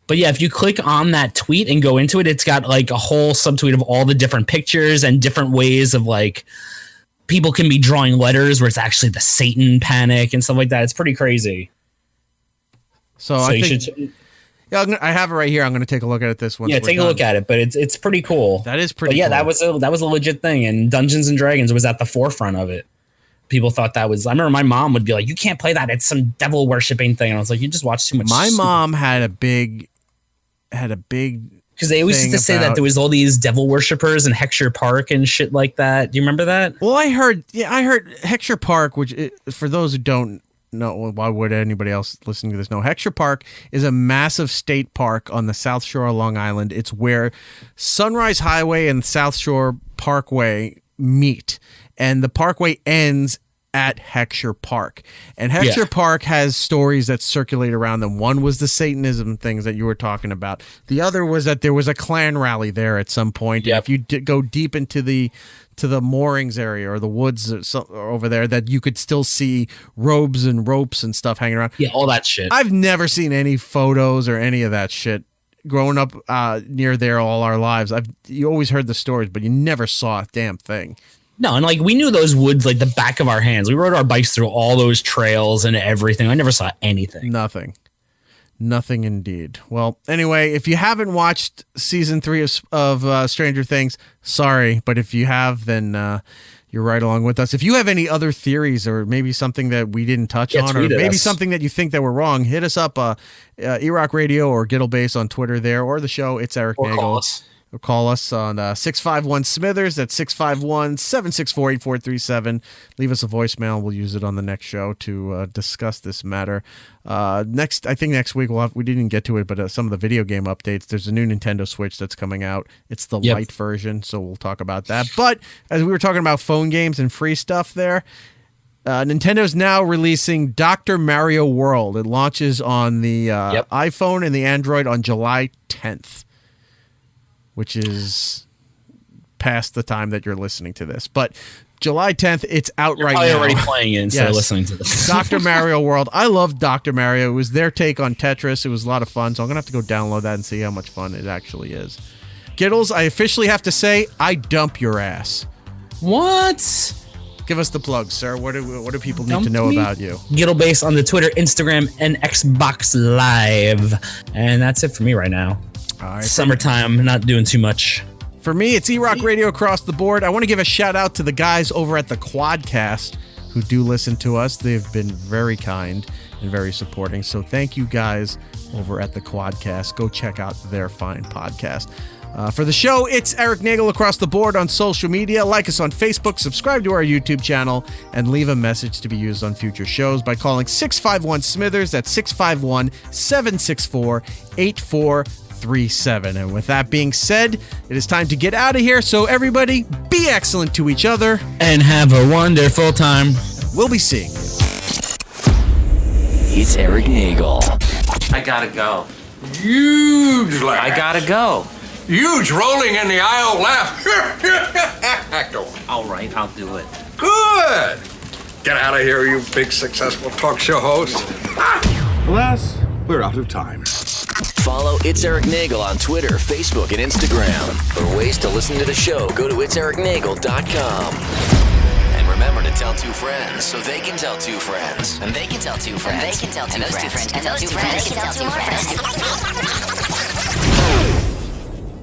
But yeah, if you click on that tweet and go into it, it's got like a whole subtweet of all the different pictures and different ways of like people can be drawing letters where it's actually the Satan Panic and stuff like that. It's pretty crazy. So I think, I have it right here. I'm going to take a look at it this one. Yeah, take a look at it. But it's pretty cool. That is pretty. But yeah, cool. that was a legit thing, and Dungeons and Dragons was at the forefront of it. People thought that was. I remember my mom would be like, "You can't play that. It's some devil worshipping thing." And I was like, "You just watch too much." My mom had a big. Because they always used to say that there was all these devil worshippers in Heckscher Park and shit like that. Do you remember that? Well, I heard Heckscher Park, which for those who don't know, why would anybody else listening to this know? Heckscher Park is a massive state park on the South Shore of Long Island. It's where Sunrise Highway and South Shore Parkway meet, and the parkway ends at Heckscher Park. And Heckscher Park has stories that circulate around them. One was the Satanism things that you were talking about. The other was that there was a Klan rally there at some point. Yep. If you go deep into the moorings area or the woods over there, that you could still see robes and ropes and stuff hanging around. Yeah, all that shit. I've never seen any photos or any of that shit. Growing up near there all our lives, you always heard the stories, but you never saw a damn thing. No, and like we knew those woods like the back of our hands. We rode our bikes through all those trails and everything. I never saw anything. Nothing indeed. Well, anyway, if you haven't watched season 3 of Stranger Things, sorry, but if you have, then you're right along with us. If you have any other theories or maybe something that we didn't touch on, or maybe something that you think that we're wrong, hit us up, IHeartRadio or Gittlebase on Twitter there, or the show. It's Erik Nagel. Or call us on 651-SMITHERS. That's 651-764-8437. Leave us a voicemail. We'll use it on the next show to discuss this matter. I think next week we didn't get to it, but some of the video game updates. There's a new Nintendo Switch that's coming out. It's the light version, so we'll talk about that. But as we were talking about phone games and free stuff there, Nintendo's now releasing Dr. Mario World. It launches on the iPhone and the Android on July 10th. Which is past the time that you're listening to this. But July 10th, it's out right now. You're already playing it instead of listening to this. Dr. Mario World. I love Dr. Mario. It was their take on Tetris. It was a lot of fun, so I'm going to have to go download that and see how much fun it actually is. Giddles, I officially have to say, I dump your ass. What? Give us the plug, sir. What do people need to know about you? Giddlebase on the Twitter, Instagram, and Xbox Live. And that's it for me right now. All right. Summertime, not doing too much. For me, it's E-Rock Radio across the board. I want to give a shout out to the guys over at the Quadcast who do listen to us. They've been very kind and very supporting. So thank you guys over at the Quadcast. Go check out their fine podcast. For the show, it's Erik Nagel across the board on social media. Like us on Facebook, subscribe to our YouTube channel, and leave a message to be used on future shows by calling 651-SMITHERS. That's 651-764-8437. And with that being said, it is time to get out of here. So everybody, be excellent to each other. And have a wonderful time. We'll be seeing you. It's Erik Nagel. I gotta go. Huge laugh. I gotta go. Huge rolling in the aisle laugh. Go on. All right, I'll do it. Good. Get out of here, you big successful talk show host. Alas, we're out of time. Follow It's Erik Nagel on Twitter, Facebook, and Instagram. For ways to listen to the show, go to itseriknagel.com. And remember to tell 2 friends so they can tell 2 friends. And they can tell 2 friends. And they can tell 2 friends. And those 2 friends can tell 2 friends.